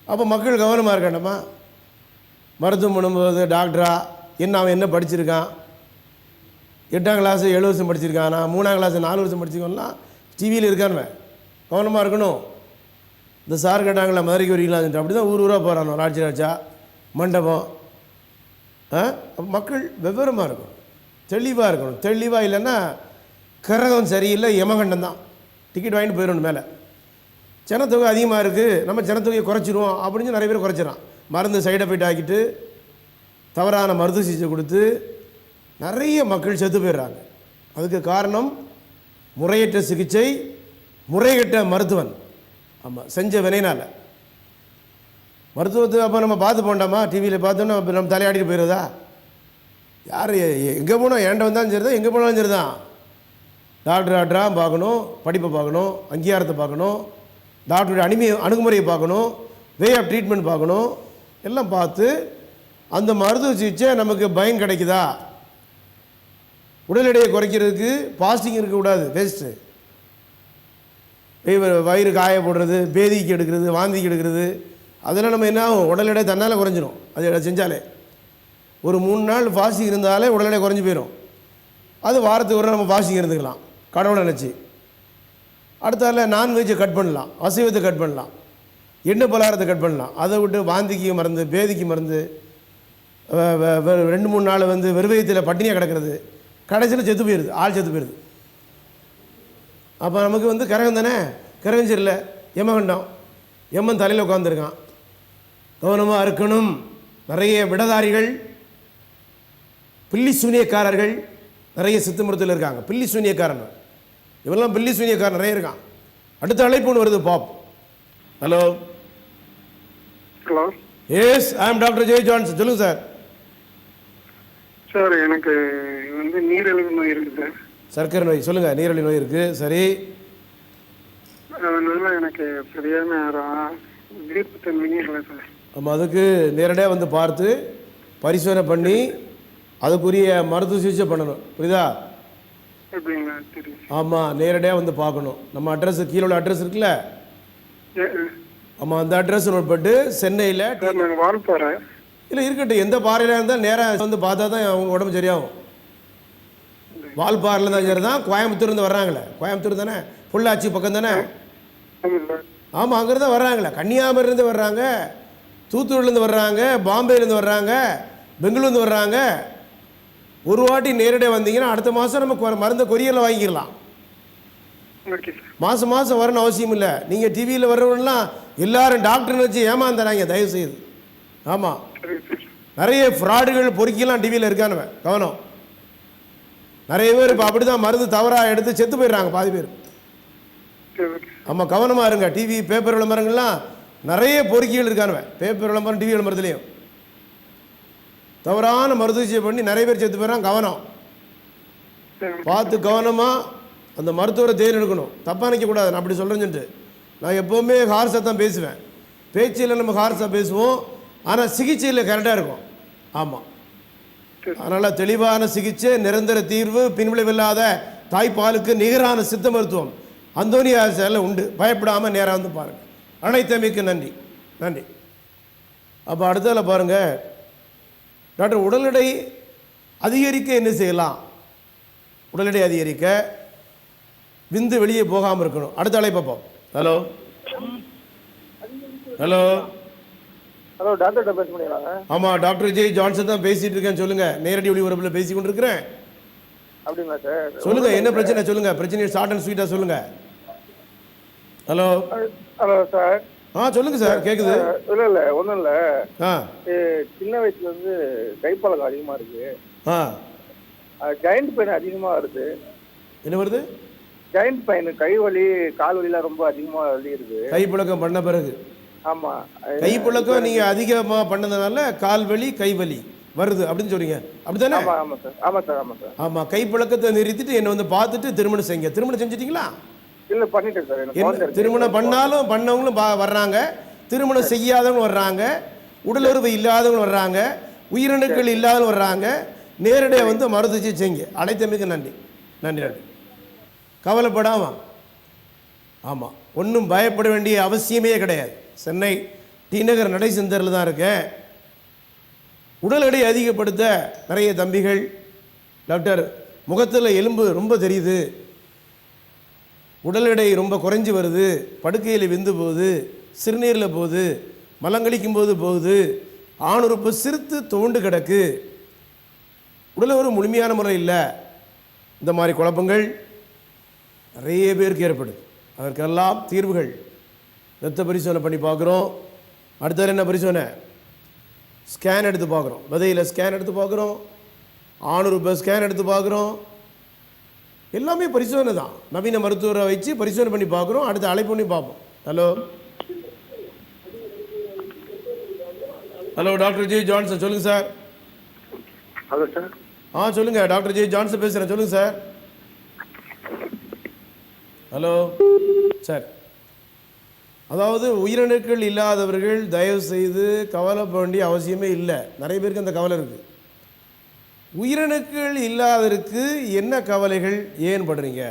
F: அப்போ மக்கள் கவனமாக இருக்காண்டம்மா. மருத்துவம் பண்ணும்போது டாக்டரா என்ன, அவன் என்ன படிச்சிருக்கான், 8ஆம் கிளாஸ் 7 வருஷம் படிச்சிருக்கான், நான் 3ஆம் கிளாஸ் 4 வருஷம் படிச்சிருக்கோம்லாம் டிவியில் இருக்கானுவன். கவனமாக இருக்கணும். இந்த சார் கேட்டாங்களா மதுரைக்கு வரீங்களான்னு, அப்படி தான் ஊர் ஊராக போகிறானோ, ராட்சா மண்டபம். மக்கள் வெவ்வேறமாக இருக்கணும், தெளிவாக இருக்கணும். தெளிவாக இல்லைன்னா கரகம் சரியில்லை, யமகண்டம் தான். டிக்கெட் வாங்கிட்டு போயிடணும் மேலே. ஜனத்தொகை அதிகமாக இருக்குது, நம்ம ஜனத்தொகையை குறைச்சிடுவோம் அப்படின்னு நிறைய பேர் குறைச்சிடறான். மருந்து சைடு எஃபெக்ட் ஆக்கிட்டு தவறான மருத்துவ சிகிச்சை கொடுத்து நிறைய மக்கள் செத்து போயிடுறாங்க. அதுக்கு காரணம் முறையற்ற சிகிச்சை, முறைகெட்ட மருத்துவன். ஆமாம், செஞ்ச வினைனால். மருத்துவத்தை அப்போ நம்ம பார்த்து போண்டாமா? டிவியில் பார்த்தோன்னா நம்ம தலையாடிட்டு போயிடுறதா? யார் எங்கே போனோம், ஏண்ட வந்தாலும் சரி தான், எங்கே போனாலும் சரி தான். டாக்டராக பார்க்கணும், படிப்பை பார்க்கணும், அங்கீகாரத்தை பார்க்கணும், டாக்டருடைய அணுகுமுறையை பார்க்கணும், வே ஆஃப் ட்ரீட்மெண்ட் பார்க்கணும். எல்லாம் பார்த்து அந்த மருத்துவ சிகிச்சை நமக்கு பயன் கிடைக்குதா? உடல் எடையை குறைக்கிறதுக்கு பாஸ்டிங் இருக்கக்கூடாது, வேஸ்ட்டு. வயிறு காய போடுறது, பேதிக்கு எடுக்கிறது, வாந்திக்கு எடுக்கிறது, அதெல்லாம் நம்ம என்ன ஆகும்? உடல் எடை தன்னால் குறைஞ்சிரும். அது செஞ்சாலே ஒரு 3 நாள் ஃபாஸ்டிங் இருந்தாலே உடல் எடை குறைஞ்சி போயிடும். அது வாரத்துக்கு ஒரு நம்ம ஃபாஸ்டிங் இருந்துக்கலாம் கடவுளை நினச்சி. அடுத்தால நான்வெஜ்ஜை கட் பண்ணலாம், அசைவத்தை கட் பண்ணலாம், எண்ணெய் பலகாரத்தை கட் பண்ணலாம். அதை விட்டு வாந்திக்கு மருந்து, பேதிக்கு மருந்து, 2-3 நாள் வந்து வெறுவயத்தில் பட்டினியாக கிடக்கிறது, கடைசியில் செத்து போயிடுது, ஆள் செத்து போயிடுது. அப்போ நமக்கு வந்து கரகம் தானே, கரகம் சரியில்லை, யமகண்டம், யமன் தலையில் உட்காந்துருக்கான். கவனமாக இருக்கணும். நிறைய விடதாரிகள், பில்லி சூனியக்காரர்கள் நிறைய சித்த மருத்துவத்தில் இருக்காங்க. பில்லி சூனியக்காரன், இவெல்லாம் பில்லி சூனியக்காரன் நிறைய இருக்கான். அடுத்த அழைப்பு ஒன்று வருது, பாப். Hello.
H: Hello.
F: Yes, I am doctor Jai Johnson. சொல்லுங்கள் சார்.
H: சார், எனக்கு வந்து நீரிழிவு நோய் இருக்குது சார்.
F: சர்க்கரை நோய். சொல்லுங்கள். நீரிழிவு நோய் இருக்குது, சரி.
H: அதனால எனக்கு சரியான விருப்பத்தன்மையே இல்லை சார்.
F: நம்ம அதுக்கு நேரடியாக வந்து பார்த்து பரிசோதனை பண்ணி
E: அதுக்குரிய மருத்துவ சிகிச்சை பண்ணணும். புரியுதா?
H: அப்படிங்களா? சரி.
E: ஆமாம், நேரடியாக வந்து பார்க்கணும். நம்ம அட்ரஸ் கீழே உள்ள அட்ரஸ் இருக்குல்ல, ஆமாம், அந்த அட்ரஸ் நோட் பண்ணிட்டு சென்னையில்
H: சார் நாங்கள் வால்பாறை.
E: இல்லை இருக்கட்டும், எந்த பாறையில் இருந்தால் நேராக வந்து பார்த்தா தான் அவங்க உடம்பு சரியாகும். வால்பாறையில் தான் சரி தான். கோயம்புத்தூர்லேருந்து வர்றாங்களே, கோயம்புத்தூர் தானே, பொள்ளாச்சி பக்கம் தானே?
H: ஆமாம் சார்.
E: ஆமாம், அங்கேருந்து தான் வர்றாங்களே, கன்னியாகுமரியிலேருந்து வர்றாங்க, தூத்துக்குடிலேருந்து வர்றாங்க, பாம்பேலேருந்து வர்றாங்க, பெங்களூர்லேருந்து வர்றாங்க. ஒரு வாட்டி நேரடியாக வந்தீங்கன்னா அடுத்த மாதம் நம்ம மருந்தை கொரியரில் வாங்கிக்கலாம்.
H: Okay sir.
E: மாதம் மாதம் வரணும் அவசியம் இல்லை. நீங்கள் டிவியில் வர்றவங்கலாம் எல்லாரும் டாக்டர்னு வச்சு ஏமாந்துறாங்க, தயவு செய்து. ஆமாம்,
H: சரி சார்.
E: நிறைய ஃப்ராடுகள் பொறுக்கிலாம் டிவியில் இருக்கானுவன், கவனம். நிறைய பேர் இப்போ அப்படி தான் மருந்து தவறாக எடுத்து செத்து போயிடுறாங்க பாதி பேர்.
H: சரி, ஓகே.
E: ஆமாம், கவனமாக இருங்க. டிவி பேப்பர் விளம்பரங்கள்லாம் நிறைய பொறுக்கிகள் இருக்கானுவன், பேப்பர் விளம்பரம் டிவி விளம்பரத்துலேயும் தவறான மருத்துவ சிகிச்சை பண்ணி நிறைய பேர் செத்து போயிடறான். கவனம், பார்த்து கவனமாக அந்த மருத்துவரை தேர்ந்தெடுக்கணும். தப்பாக நினைக்கக்கூடாது. நான் அப்படி சொல்கிறேன்னு சொல்லிட்டு நான் எப்போவுமே ஹார்ஸாக தான் பேசுவேன். பேச்சில் நம்ம ஹார்ஸாக பேசுவோம், ஆனால் சிகிச்சையில் கரெக்டாக இருக்கும். ஆமாம், அதனால் தெளிவான சிகிச்சை, நிரந்தர தீர்வு, பின்விளைவில்லாத தாய்ப்பாலுக்கு நிகரான சித்த மருத்துவம் அந்தோனி ஆசிரியரில் உண்டு. பயப்படாமல் நேராக வந்து பாருங்கள். அனைத்தமைக்கு நன்றி. நன்றி. அப்போ அடுத்ததில் பாருங்கள் டாக்டர், உடல் எடை அதிகரிக்க என்ன செய்யலாம்? உடல் எடை அதிகரிக்க விந்து வெளியே போகாமல் இருக்கணும். அடுத்த அலை பார்ப்போம். ஹலோ ஹலோ
G: ஹலோ, டாக்டர்கிட்ட பேச முடியுங்களா?
E: ஆமாம், டாக்டர் ஜே ஜான்சன் தான் பேசிகிட்டு இருக்கேன். சொல்லுங்கள், நேரடி ஒளிபரப்பில் பேசி கொண்டு இருக்கிறேன்.
G: அப்படிங்களா சார்?
E: சொல்லுங்கள், என்ன பிரச்சனை சொல்லுங்கள். பிரச்சனையை ஷார்ட் அண்ட் ஸ்வீட்டாக சொல்லுங்கள். Hello
G: hello sir.
E: சொல்லுங்கள் சார், கேட்குது.
G: இல்லை ஒன்றும் இல்லை.
E: ஆ
G: சின்ன வயசுலேருந்து கைப்பழக்கம் அதிகமாக இருக்குது.
E: ஆ
G: ஜாயிண்ட் பெயின் அதிகமாக வருது.
E: என்ன வருது?
G: ஜாயிண்ட் பெயின், கை வலி, கால் வலிலாம் ரொம்ப அதிகமாக வலி இருக்குது.
E: கைப்பழக்கம் பண்ண பிறகு?
G: ஆமாம்,
E: கைப்பழக்கம் நீங்கள் அதிகமாக பண்ணதுனால கால் வலி கை வலி வருது அப்படின்னு சொல்றீங்க, அப்படித்தானே?
G: ஆமாம் ஆமாம் சார். ஆமாம் சார். ஆமாம் சார்.
E: ஆமாம், கைப்பழக்கத்தை நிறுத்திட்டு என்னை வந்து பார்த்துட்டு திருமணம் செய்யுங்க. திருமணம் செஞ்சிட்டிங்களா?
G: இல்லை, பண்ணிட்டேன் சார். எனக்கு
E: திருமணம் பண்ணாலும் பண்ணவங்களும் வர்றாங்க, திருமணம் செய்யாதவங்க வர்றாங்க, உடலுறவு இல்லாதவங்க வர்றாங்க, உயிரணுக்கள் இல்லாதவங்க வர்றாங்க. நேரடியாக வந்து மருத்துவ சிகிச்சை செய்யுங்க. அழைத்தமைக்கு நன்றி. நன்றி நன்றி. கவலைப்படாமல். ஆமாம், ஒன்றும் பயப்பட வேண்டிய அவசியமே கிடையாது. சென்னை டி நகர் நடை சென்டரில் தான் இருக்கேன். உடல் எடை அதிகப்படுத்த நிறைய தம்பிகள், டாக்டர் முகத்தில் எலும்பு ரொம்ப தெரியுது, உடல் எடை ரொம்ப குறைஞ்சி வருது, படுக்கையில் விந்து போகுது, சிறுநீரில் போகுது, மலங்கழிக்கும் போது போகுது, ஆணுறுப்பு சிறுத்து தோண்டு கிடக்கு, உடல் ஒரு முழுமையான முறை இல்லை, இந்த மாதிரி குழப்பங்கள் நிறைய பேருக்கு ஏற்படுது. அதற்கெல்லாம் தீர்வுகள் இரத்த பரிசோதனை பண்ணி பார்க்குறோம். அடுத்தது என்ன பரிசோதனை? ஸ்கேன் எடுத்து பார்க்குறோம். விதையில் ஸ்கேன் எடுத்து பார்க்குறோம், ஆணுறுப்பை ஸ்கேன் எடுத்து பார்க்குறோம். எல்லாமே பரிசோதனை தான். நவீன மருத்துவரை வச்சு பரிசோதனை பண்ணி பார்க்குறோம். அடுத்த அழைப்பு பண்ணி பார்ப்போம். Hello hello, doctor J Johnson சொல்லுங்கள் சார்.
H: Hello sir.
E: சொல்லுங்கள், டாக்டர் ஜே ஜான்சன் பேசுகிறேன், சொல்லுங்கள் சார். Hello sir. அதாவது உயிரணுக்கள் இல்லாதவர்கள் தயவு செய்து கவலைப்பட வேண்டிய அவசியமே இல்லை. நிறைய பேருக்கு அந்த கவலை இருக்குது. உயிரணுக்கள் இல்லாதவருக்கு என்ன கவலைகள், ஏன் படுறீங்க?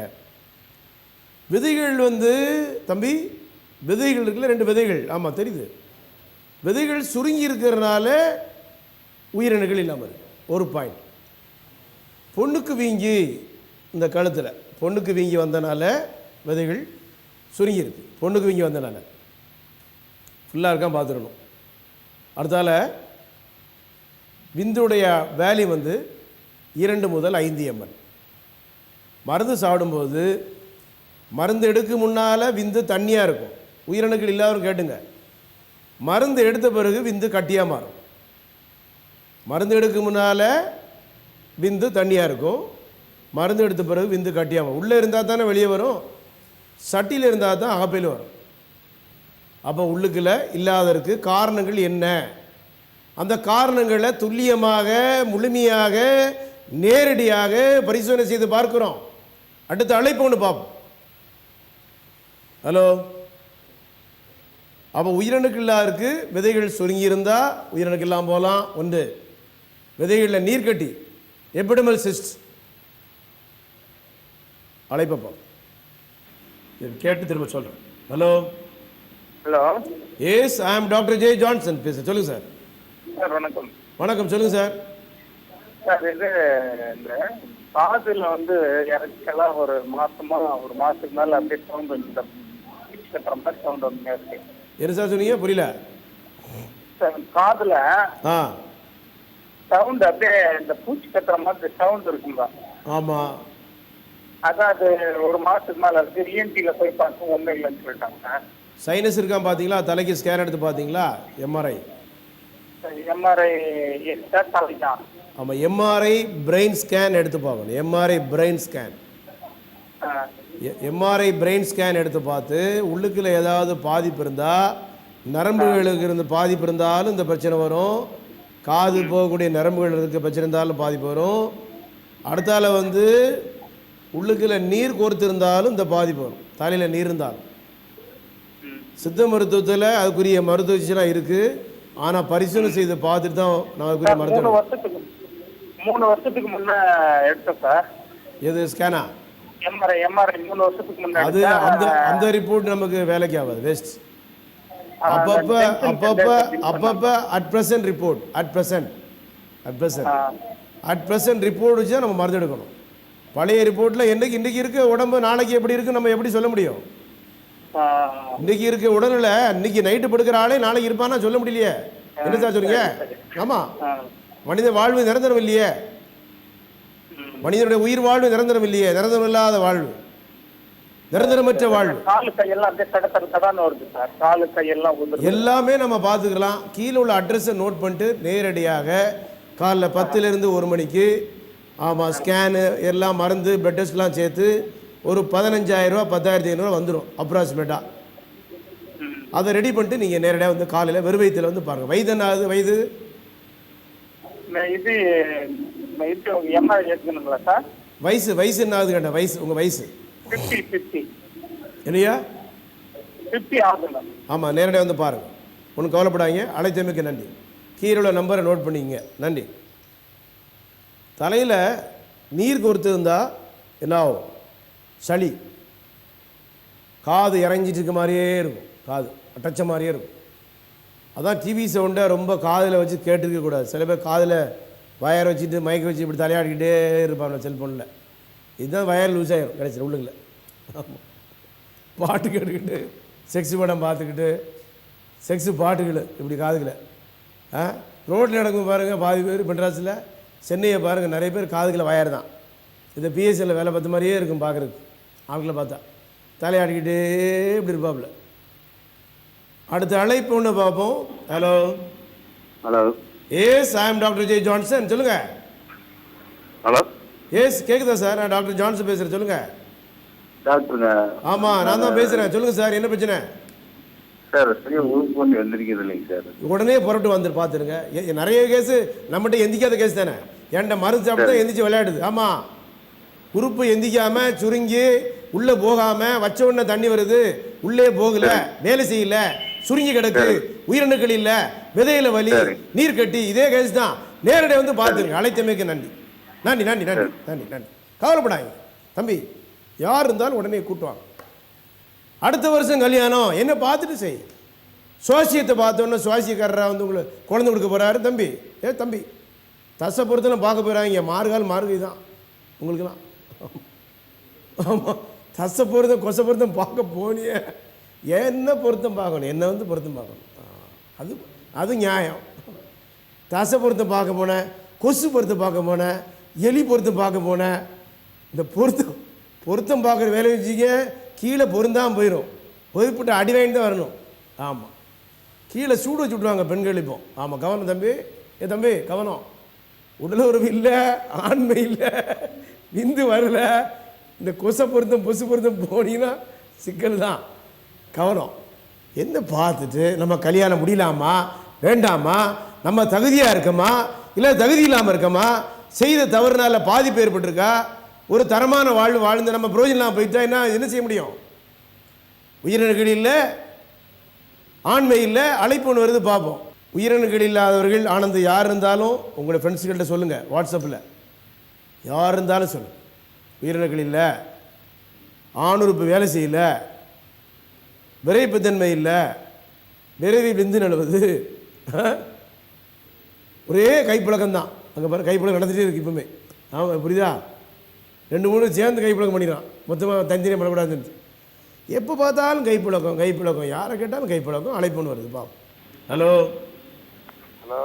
E: விதைகள் வந்து தம்பி, விதைகள் இருக்குல்ல, 2 விதைகள், ஆமாம் தெரியுது, விதைகள் சுருங்கி இருக்கிறதுனால உயிரணுக்கள் இல்லாமல் இருக்கு. ஒரு பாயிண்ட். பொண்ணுக்கு வீங்கி, இந்த கழுத்தில் பொண்ணுக்கு வீங்கி வந்தனால விதைகள் சுருங்கி இருக்கு. பொண்ணுக்கு வீங்கி வந்தனால ஃபுல்லாக இருக்கான் பார்த்துடணும். அடுத்தால விந்துடைய வேல்யூ வந்து 2 முதல் 5 ml. மருந்து சாப்பிடும்போது மருந்து எடுக்க முன்னால் விந்து தண்ணியாக இருக்கும். உயிரணுக்கள் இல்லாதவங்க கேட்டுங்க, மருந்து எடுத்த பிறகு விந்து கட்டியாக மாறும். மருந்து எடுக்க முன்னால் விந்து தண்ணியாக இருக்கும், மருந்து எடுத்த பிறகு விந்து கட்டியாக மாறும். உள்ளே இருந்தால் தானே வெளியே வரும், சட்டியில் இருந்தால் தான் அகப்பையில் வரும். அப்போ உள்ளுக்குள்ள இல்லாததற்கு காரணங்கள் என்ன? அந்த காரணங்களை துல்லியமாக, முழுமையாக, நேரடியாக பரிசோதனை செய்து பார்க்கிறோம். அடுத்த அழைப்பு ஒன்று பார்ப்போம். ஹலோ. அப்போ உயிரணுக்கள் இல்லாதருக்கு விதைகள் சுருங்கி இருந்தால் உயிரணுக்கள் இல்லாமல் போகலாம். 1, விதைகளில் நீர்க்கட்டி எபிடமல் சிஸ்ட். அழைப்பப்பா கேட்டு திரும்ப சொல்கிறேன். ஹலோ
H: ஹலோ
E: எஸ், ஐ ஆம் டாக்டர் ஜே ஜான்சன் பேசுகிறேன். சொல்லுங்கள் சார்.
H: சார் வணக்கம்.
E: வணக்கம், சொல்லுங்கள் சார்.
H: சார் இது இந்த காதில் வந்து இறக்கலாம் ஒரு மாதத்துக்கு மேலே அப்படியே சவுண்ட் வந்து கட்டுற மாதிரி சவுண்ட் வந்துங்க இருக்கு.
E: என்ன சார் சொன்னீங்க? புரியல
H: சார். காதில்
E: ஆ
H: சவுண்ட் அப்படியே இந்த பூச்சி கட்டுற மாதிரி சவுண்ட் இருக்குங்களா?
E: ஆமாம்.
H: அதான் அது ஒரு மாதத்துக்கு மேலே இருக்கு. இஎன்டியில் போய் பார்த்து ஒன்றும் இல்லைன்னு சொல்லிட்டாங்க.
E: சைனஸ் இருக்கான் பார்த்தீங்களா? தலைக்கு ஸ்கேன் எடுத்து பார்த்தீங்களா? எம்ஆர்ஐ.
H: எம்ஆர்ஐ சார் தலைக்கா?
E: ஆமாம், எம்ஆர்ஐ பிரெயின் ஸ்கேன் எடுத்து பார்க்கணும். MRI brain scan. MRI brain scan எடுத்து பார்த்து உள்ளுக்குள்ள ஏதாவது பாதிப்பு இருந்தால், நரம்புகளுக்கு இருந்து பாதிப்பு இருந்தாலும் இந்த பிரச்சனை வரும். காது போகக்கூடிய நரம்புகள் இருக்க பிரச்சனை இருந்தாலும் பாதிப்பு வரும். அடுத்தால வந்து உள்ளுக்குள்ள நீர் கோர்த்து இருந்தாலும் இந்த பாதிப்பு வரும். தலையில் நீர் இருந்தாலும் சித்த மருத்துவத்தில் அதுக்குரிய மருத்துவ விஷயம் இருக்குது. ஆனால் பரிசோதனை செய்து பார்த்துட்டு தான் நான் அதுக்குரிய மருத்துவம்.
H: 3 வருஷத்துக்கு முன்னே எடுத்தேன் சார்.
E: எது ஸ்கேனா?
H: எம்ஆர்ஐ 3 வருஷத்துக்கு முன்னே.
E: அது அந்த ரிப்போர்ட் நமக்கு வேலைக்கு ஆகாது, வேஸ்ட். அப்பப்போ அட் ப்ரெசன்ட் ரிப்போர்ட் வச்சு நம்ம மருந்து எடுக்கணும். பழைய ரிப்போர்ட்டில் இன்றைக்கி இருக்க உடம்பு நாளைக்கு எப்படி இருக்குது நம்ம எப்படி சொல்ல முடியும்? இன்றைக்கி இருக்க உடலில் இன்னைக்கு நைட்டு படுக்கிற ஆளே நாளைக்கு இருப்பான்னா சொல்ல முடியலையே. என்ன சார் சொல்றீங்க? ஆமாம், மனித வாழ்வு நிரந்தரம் இல்லையே. மனிதனுடைய உயிர் வாழ்வு நிரந்தரம் இல்லையே. நிரந்தரம் இல்லாத வாழ்வு, நிரந்தரமற்ற வாழ்வு. எல்லாமே நம்ம பார்த்துக்கலாம். கீழே உள்ள அட்ரஸை நோட் பண்ணிட்டு நேரடியாக காலைல 10லேருந்து 1 மணிக்கு ஆமாம் ஸ்கேனு எல்லாம் மருந்து பிளட் டெஸ்ட்லாம் சேர்த்து ஒரு 15,000 ரூபா 10,500 வந்துடும் அப்ராக்சிமேட்டாக. அதை ரெடி பண்ணிட்டு நீங்கள் நேரடியாக வந்து காலையில் வெறும் வயிற்றில் வந்து பாருங்கள். வயது என்ன ஆகுது? வயது வயசு என்ன ஆகுது கேட்டேன். வயசு உங்கள் வயசு
H: 50
E: இல்லையா?
H: 50 ஆகுது.
E: ஆமாம், நேரடியாக வந்து பாருங்கள். ஒன்றும் கவலைப்படாதீங்க. அழைத்தமைக்கு நன்றி. கீழே உள்ள நம்பரை நோட் பண்ணிக்கங்க. நன்றி. தலையில் நீர் கோர்த்து இருந்தால் என்ன ஆகும்? சளி. காது இறஞ்சிட்டு இருக்க மாதிரியே இருக்கும். காது அட்டச்ச மாதிரியே இருக்கும். அதான் டிவி சவுண்டை ரொம்ப காதில் வச்சு கேட்டுருக்கக்கூடாது. சில பேர் காதில் வயர் வச்சுட்டு மைக் வச்சு இப்படி தலையாடிக்கிட்டே இருப்பாங்க செல்ஃபோனில். இதுதான் வயர் லூஸ் ஆகிடும் கிடைச்சிடும் உள்ளுக்குள்ள. ஆமாம், பாட்டு கேட்டுக்கிட்டு செக்ஸ் படம் பார்த்துக்கிட்டு செக்ஸு பாட்டுகள் இப்படி காதுகளை ரோட்டில் நடக்கும் பாருங்கள். பாதி பேர் மெட்ராஸில் சென்னையை பாருங்கள், நிறைய பேர் காதுகளை வயர் தான். இந்த பிஎஸ்சியில் வேலை பார்த்த மாதிரியே இருக்கும் பார்க்குறதுக்கு. ஆட்களை பார்த்தா தலையாடிக்கிட்டே இப்படி இருப்பாப்புல. அடுத்த அழைப்பு ஒன்று பார்ப்போம். ஹலோ
G: ஹலோ
E: எஸ், ஐ ஆம் டாக்டர் ஜே ஜான்சன். சொல்லுங்கள்.
G: ஹலோ
E: எஸ், கேட்குதா சார்? நான் டாக்டர் ஜான்சன் பேசுகிறேன். சொல்லுங்கள்.
G: டாக்டருங்க?
E: ஆமாம், நான் தான் பேசுகிறேன். சொல்லுங்கள் சார், என்ன பிரச்சனை?
G: சார் சரியாக உறுப்பு பண்ணி வந்திருக்கிறது இல்லைங்க சார்.
E: உடனே புறப்பட்டு வந்து பார்த்துருங்க. நிறைய கேஸு நம்மகிட்ட எந்திக்காத கேஸ் தானே. என்கிட்ட மருந்து சாப்பிட்டு தான் எந்திரிச்சு விளையாடுது. ஆமாம், உறுப்பு எந்திக்காமல் சுருங்கி உள்ளே போகாமல் வச்ச உடனே தண்ணி வருது, உள்ளே போகலை, வேலை செய்யல, சுருங்கி கிடக்கு, உயிரணுக்கள் இல்லை, விதையில வலி, நீர் கட்டி, இதே கேஸ் தான். நேரடியாக வந்து பார்த்துருங்க. அழைத்தமைக்கு நன்றி. நன்றி நன்றி நன்றி நன்றி நன்றி. கவலைப்படாங்க தம்பி. யார் இருந்தாலும் உடனே கூட்டுவாங்க. அடுத்த வருஷம் கல்யாணம் என்ன பார்த்துட்டு செய். சுவாசியத்தை பார்த்தோன்னே சுவாசியக்காரராக வந்து உங்களுக்கு குழந்தை கொடுக்க போகிறாரு தம்பி. தம்பி தசை பொருத்தெல்லாம் பார்க்க போகிறாங்க. மார்கழி தான் உங்களுக்குலாம். ஆமாம், தசை பொருத்தம் கொசை பொருத்தம் பார்க்க போனியே. என்ன பொருத்தம் பார்க்கணும்? என்ன வந்து பொருத்தம் பார்க்கணும். அது நியாயம். தசை பொருத்தம் பார்க்க போனேன், கொசு பொருத்தம் பார்க்க போனேன், எலி பொருத்தம் பார்க்க போனேன். இந்த பொருத்தம் பார்க்குற வேலை வச்சுக்க கீழே பொருந்தாமல் போயிடும். பொதுப்பட்டு அடி வாங்கி தான் வரணும். ஆமாம், கீழே சூடு வச்சு விட்ருவாங்க பெண்கள் இப்போ. ஆமாம், கவனம் தம்பி. தம்பி கவனம். உடல் உறவு இல்லை, ஆண்மை இல்லை, விந்து வரல. இந்த கொசை பொருத்தம் பொசு பொருத்தம் போனீங்கன்னா சிக்கல் தான். கவனம். என்ன பார்த்துட்டு நம்ம கல்யாணம் முடியலாமா வேண்டாமா, நம்ம தகுதியாக இருக்கமா இல்லை தகுதி இல்லாமல் இருக்கமா, செய்த தவறுனால பாதிப்பு ஏற்பட்டிருக்கா, ஒரு தரமான வாழ்வு வாழ்ந்து நம்ம பிரயோஜனம் போயிட்டா என்ன செய்ய முடியும்? உயிரினங்கள் இல்லை, ஆண்மை இல்லை. அழைப்பு ஒன்று வருது பார்ப்போம். உயிரினங்கள் இல்லாதவர்கள் ஆனந்த் யார் இருந்தாலும் உங்களோட ஃப்ரெண்ட்ஸுகள்கிட்ட சொல்லுங்கள். வாட்ஸ்அப்பில் யார் இருந்தாலும் சொல்லு, உயிரணுக்கள் இல்லை, ஆணுறுப்பு வேலை செய்யல, விரைப்புத்தன்மை இல்லை, விரைவில் விந்து நழுவுது, ஒரே கைப்பழக்கம் தான். அங்கே பாரு கைப்பழக்கம் நடந்துகிட்டே இருக்குது இப்போவுமே. ஆமாம், புரியுதா? 2-3 சேர்ந்து கைப்பழக்கம் பண்ணிடுறான், மொத்தமாக தனித்தனியாக பண்ணக்கூடாதுன்னு. எப்போ பார்த்தாலும் கைப்பழக்கம் யாரை கேட்டாலும் கைப்பழக்கம். அழைப்புன்னு வருது பாப்போம். Hello
H: hello.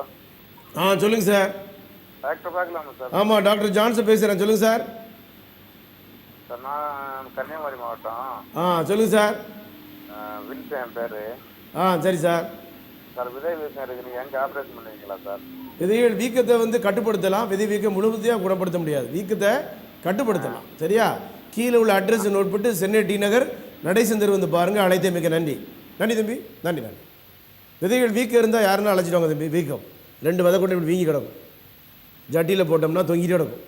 E: சொல்லுங்கள் சார்.
H: டாக்டர் பார்க்கலாமா சார்?
E: ஆமாம், டாக்டர் ஜான்சன் பேசுகிறேன். சொல்லுங்கள் சார்.
H: சார் நான் கன்னியாகுமரி மாவட்டம்.
E: சொல்லுங்கள் சார்.
H: வின்சன் என் பேர்.
E: சரி சார்.
H: சார் விதை வீக்கம் இருக்குது, நீங்கள் எங்கே ஆப்ரேஷன் பண்ணுவீங்களா சார்?
E: விதைகள் வீக்கத்தை வந்து கட்டுப்படுத்தலாம். விதை வீக்கம் முழுவதையாக குணப்படுத்த முடியாது, வீக்கத்தை கட்டுப்படுத்தலாம். சரியா? கீழே உள்ள அட்ரஸ் நோட் போட்டு சென்னை டி நகர் நடைசந்தர் வந்து பாருங்கள். அழைத்தமைக்க நன்றி. நன்றி தம்பி, நன்றி. விதைகள் வீக்கம் இருந்தால் யாருன்னா அழைச்சிட்டு வாங்க தம்பி. வீக்கம் 2 விதை கொண்டு இப்படி வீங்கி கிடக்கும், ஜட்டியில் போட்டோம்னா தொங்கிட்டு கிடக்கும்.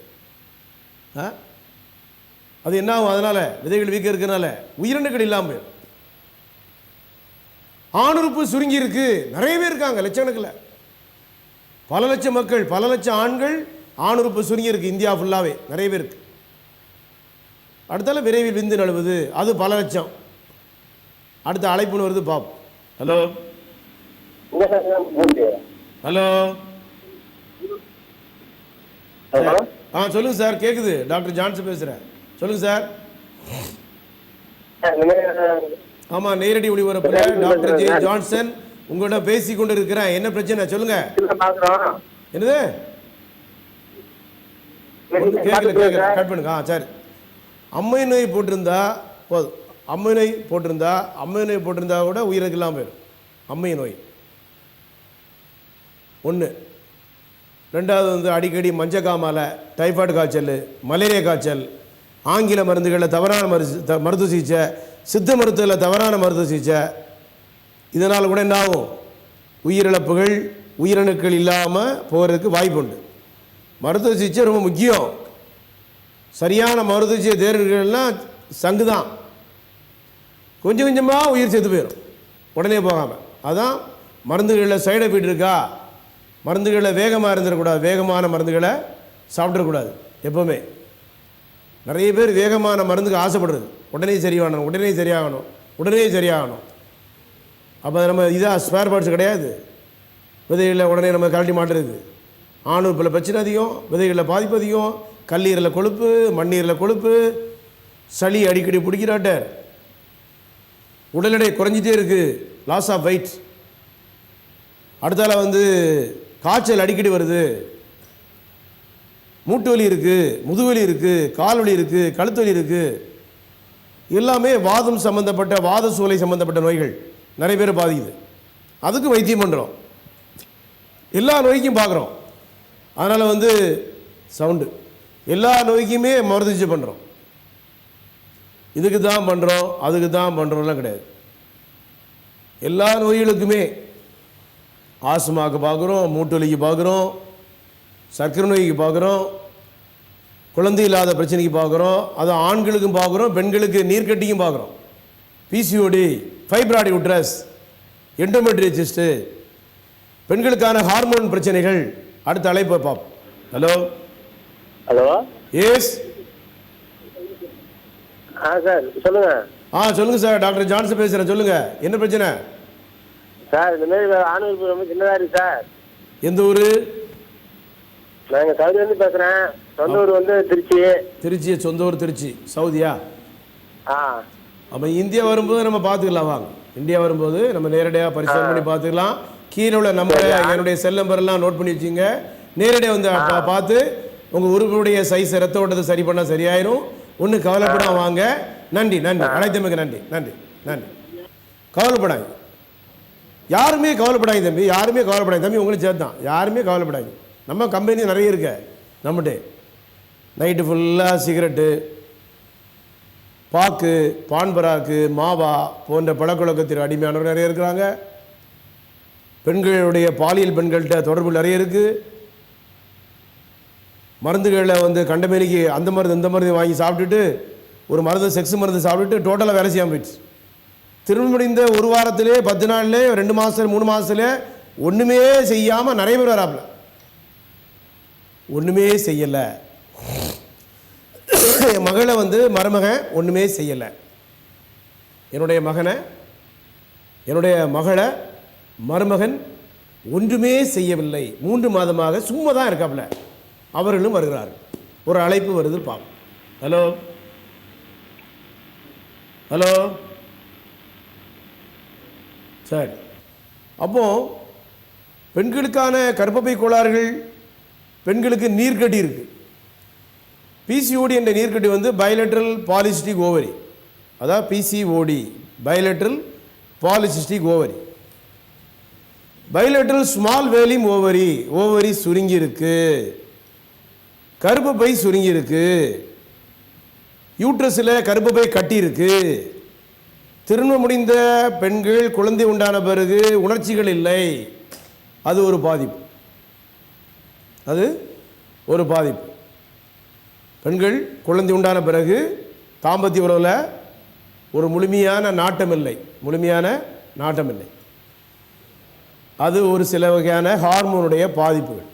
E: அது என்ன ஆகும்? அதனால் விதைகள் வீக்கம் இருக்கிறதுனால உயிரணுக்கள் இல்லாமல் போயிடும். ஆணுறுப்பு சுருங்கி இருக்கு, நிறைய பேர் இருக்காங்க, லட்சக்கணக்கில், பல லட்சம் மக்கள், பல லட்சம் ஆண்கள் ஆணுறுப்பு சுருங்கி இருக்கு இந்தியா ஃபுல்லாகவே, நிறைய பேர் இருக்கு. அடுத்தால விரைவில் விந்து நழுவுது, அது பல லட்சம். அடுத்த அழைப்புன்னு வருது பாப். ஹலோ ஹலோ சொல்லுங்க சார், கேட்குது. டாக்டர் ஜான்சன் பேசுகிறேன். சொல்லுங்க சார். ஆமாம், நேரடி ஒளிபரப்பில் டாக்டர் ஜே ஜான்சன் உங்கள்கிட்ட பேசி கொண்டு இருக்கிறேன். என்ன பிரச்சனை சொல்லுங்க. என்னது கேட்கல, கட் பண்ணுங்க. சரி. அம்மை நோய் போட்டிருந்தா போதும். அம்மை நோய் போட்டிருந்தா கூட உயிருக்கு இல்லாமல் போயிடும். அம்மை நோய் ஒன்று. ரெண்டாவது வந்து அடிக்கடி மஞ்சக்காமாலை, டைஃபாய்டு காய்ச்சல், மலேரியா காய்ச்சல், ஆங்கில மருந்துகளில் தவறான மருத்துவ சிகிச்சை, சித்த மருத்துவத்தில் தவறான மருத்துவ சிகிச்சை, இதனால் கூட என்ன ஆகும்? உயிரிழப்புகள், உயிரணுக்கள் இல்லாமல் போகிறதுக்கு வாய்ப்பு உண்டு. மருத்துவ சிகிச்சை ரொம்ப முக்கியம். சரியான மருத்துவ சிகிச்சை தேர்வுகள்லாம் சங்கு தான். கொஞ்சம் கொஞ்சமாக உயிர் செத்து போயிடும், உடனே போகாமல். அதான் மருந்துகளில் சைடு எஃபெக்ட் இருக்கா, மருந்துகளில் வேகமாக இருந்துடக்கூடாது, வேகமான மருந்துகளை சாப்பிடக்கூடாது எப்போவுமே. நிறைய பேர் வேகமான மருந்துக்கு ஆசைப்படுறது, உடனே சரியாகணும். அப்போ நம்ம இதாக ஸ்பேர் பார்ட்ஸ் கிடையாது. விதைகளில் உடனே நம்ம கழட்டி மாட்டுறது. ஆணுறுப்பில் பிரச்சனை அதிகம், விதைகளில் பாதிப்பு அதிகம், கல்லீரலில் கொழுப்பு, மண்ணீரில் கொழுப்பு, சளி அடிக்கடி பிடிக்கிறாட்டர், உடல் எடை குறைஞ்சிட்டே இருக்குது, லாஸ் ஆஃப் வெயிட். அடுத்தால வந்து காய்ச்சல் அடிக்கடி வருது, மூட்டு வலி இருக்குது, முதுவலி இருக்குது, கால் வலி இருக்குது, கழுத்து வலி இருக்குது. எல்லாமே வாதம் சம்மந்தப்பட்ட, வாத சூளை சம்மந்தப்பட்ட நோய்கள் நிறைய பேர் பாதிக்குது. அதுக்கு வைத்தியம் பண்ணுறோம், எல்லா நோய்க்கும் பார்க்குறோம். அதனால் வந்து சவுண்டு எல்லா நோய்க்குமே மருந்து சிகிச்சை பண்ணுறோம். இதுக்கு தான் பண்ணுறோம், அதுக்கு தான் பண்ணுறோம்லாம் கிடையாது. எல்லா நோய்களுக்குமே ஆஸ்மாவுக்கு பார்க்குறோம், மூட்டு வலிக்கு பார்க்குறோம், சர்க்கரை நோய்க்கு பார்க்குறோம், குழந்தை இல்லாத பிரச்சனைக்கு பார்க்குறோம். அது ஆண்களுக்கும் பார்க்குறோம், பெண்களுக்கு நீர்க்கட்டிக்கும் பார்க்குறோம். பிசிஓடி, ஃபைப்ராய்டு யூட்ரஸ், எண்டோமெட்ரியோசிஸ்ட்டு, பெண்களுக்கான ஹார்மோன் பிரச்சனைகள். அடுத்த அழைப்பு பார்ப்போம். ஹலோ எஸ்
G: சார் சொல்லுங்கள்.
E: சொல்லுங்கள் சார். டாக்டர் ஜான்சன் பேசுகிறேன். சொல்லுங்கள், என்ன பிரச்சனை
G: சார்? இந்த மாதிரி ஆணுறுப்பு ரொம்ப சின்னதாக இருக்குது சார்.
E: எந்த ஊர்?
G: நாங்கள் சவுதியிலேருந்து பேசுகிறேன். சொந்த ஊர் வந்து திருச்சி.
E: சொந்த ஊர் திருச்சி, சவுதியா? அப்போ இந்தியா வரும்போது நம்ம பார்த்துக்கலாம். வாங்க, இந்தியா வரும்போது நம்ம நேரடியாக பரிசோதனை பண்ணி பார்த்துக்கலாம். கீழே உள்ள நம்பரை, என்னுடைய செல் நம்பரெல்லாம் நோட் பண்ணி வச்சுங்க. நேரடியாக வந்து பார்த்து உங்கள் உறுப்பினுடைய சைஸ், ரத்த ஓட்டத்தை சரி பண்ணால் சரியாயிரும். ஒன்றும் கவலைப்படாம வாங்க. நன்றி. அழைத்தமைக்கு நன்றி. கவலைப்படாங்க, யாருமே கவலைப்படாங்க தம்பி, தம்பி. உங்களுக்கு சேர்த்தான், யாருமே கவலைப்படாங்க. நம்ம கம்பெனி நிறைய இருக்கு நம்மகிட்ட. நைட்டு ஃபுல்லாக சிகரெட்டு, பாக்கு, பான்பராக்கு, மாவா போன்ற பழக்கவழக்கத்தில் அடிமையானவர் நிறைய இருக்கிறாங்க. பெண்களுடைய பாலியல் பெண்கள்கிட்ட தொடர்பு நிறைய இருக்குது. மருந்துகளில் வந்து கண்டமேனிக்கு அந்த மருந்து இந்த மருந்து வாங்கி சாப்பிட்டுட்டு, ஒரு மருந்து செக்ஸ் மருந்து சாப்பிட்டுட்டு டோட்டலாக வேலை செய்யாமல் போயிடுச்சு. திரும்ப முடிந்த ஒரு வாரத்திலே, 10 நாள்லே, 2 மாதத்துல, 3 மாதத்துல ஒன்றுமே செய்யாமல் நிறைய பேர் வராப்புல. ஒன்றுமே செய்யலை.
F: என் மகளை வந்து மருமகன் ஒன்றுமே செய்யலை, என்னுடைய மகளை மருமகன் ஒன்றுமே செய்யவில்லை, 3 மாதமாக சும்மா தான் இருக்காப்புல. அவர்களும் வருகிறார். ஒரு அழைப்பு வருது பாப்போம். ஹலோ ஹலோ சரி. அப்போ பெண்களுக்கான கர்ப்பப்பை கோளாறுகள், பெண்களுக்கு நீர்க்கட்டி இருக்கு. பிசிஓடி என்ற நீர்க்கட்டி வந்து பைலேட்ரல் பாலிசிஸ்டிக் ஓவரி, அதாவது PCOD bilateral polycystic ovary. Bilateral small volume ovary சுருங்கி இருக்கு, கர்ப்பப்பை சுருங்கி இருக்கு, யூட்ரஸில் கர்ப்பப்பை கட்டி இருக்கு. திருமணம் முடிந்த பெண்கள் குழந்தை உண்டான பிறகு உணர்ச்சிகள் இல்லை, அது ஒரு பாதிப்பு. பெண்கள் குழந்தை உண்டான பிறகு தாம்பத்திய உறவில் ஒரு முழுமையான நாட்டம் இல்லை. அது ஒரு சில வகையான ஹார்மோனுடைய பாதிப்புகள்.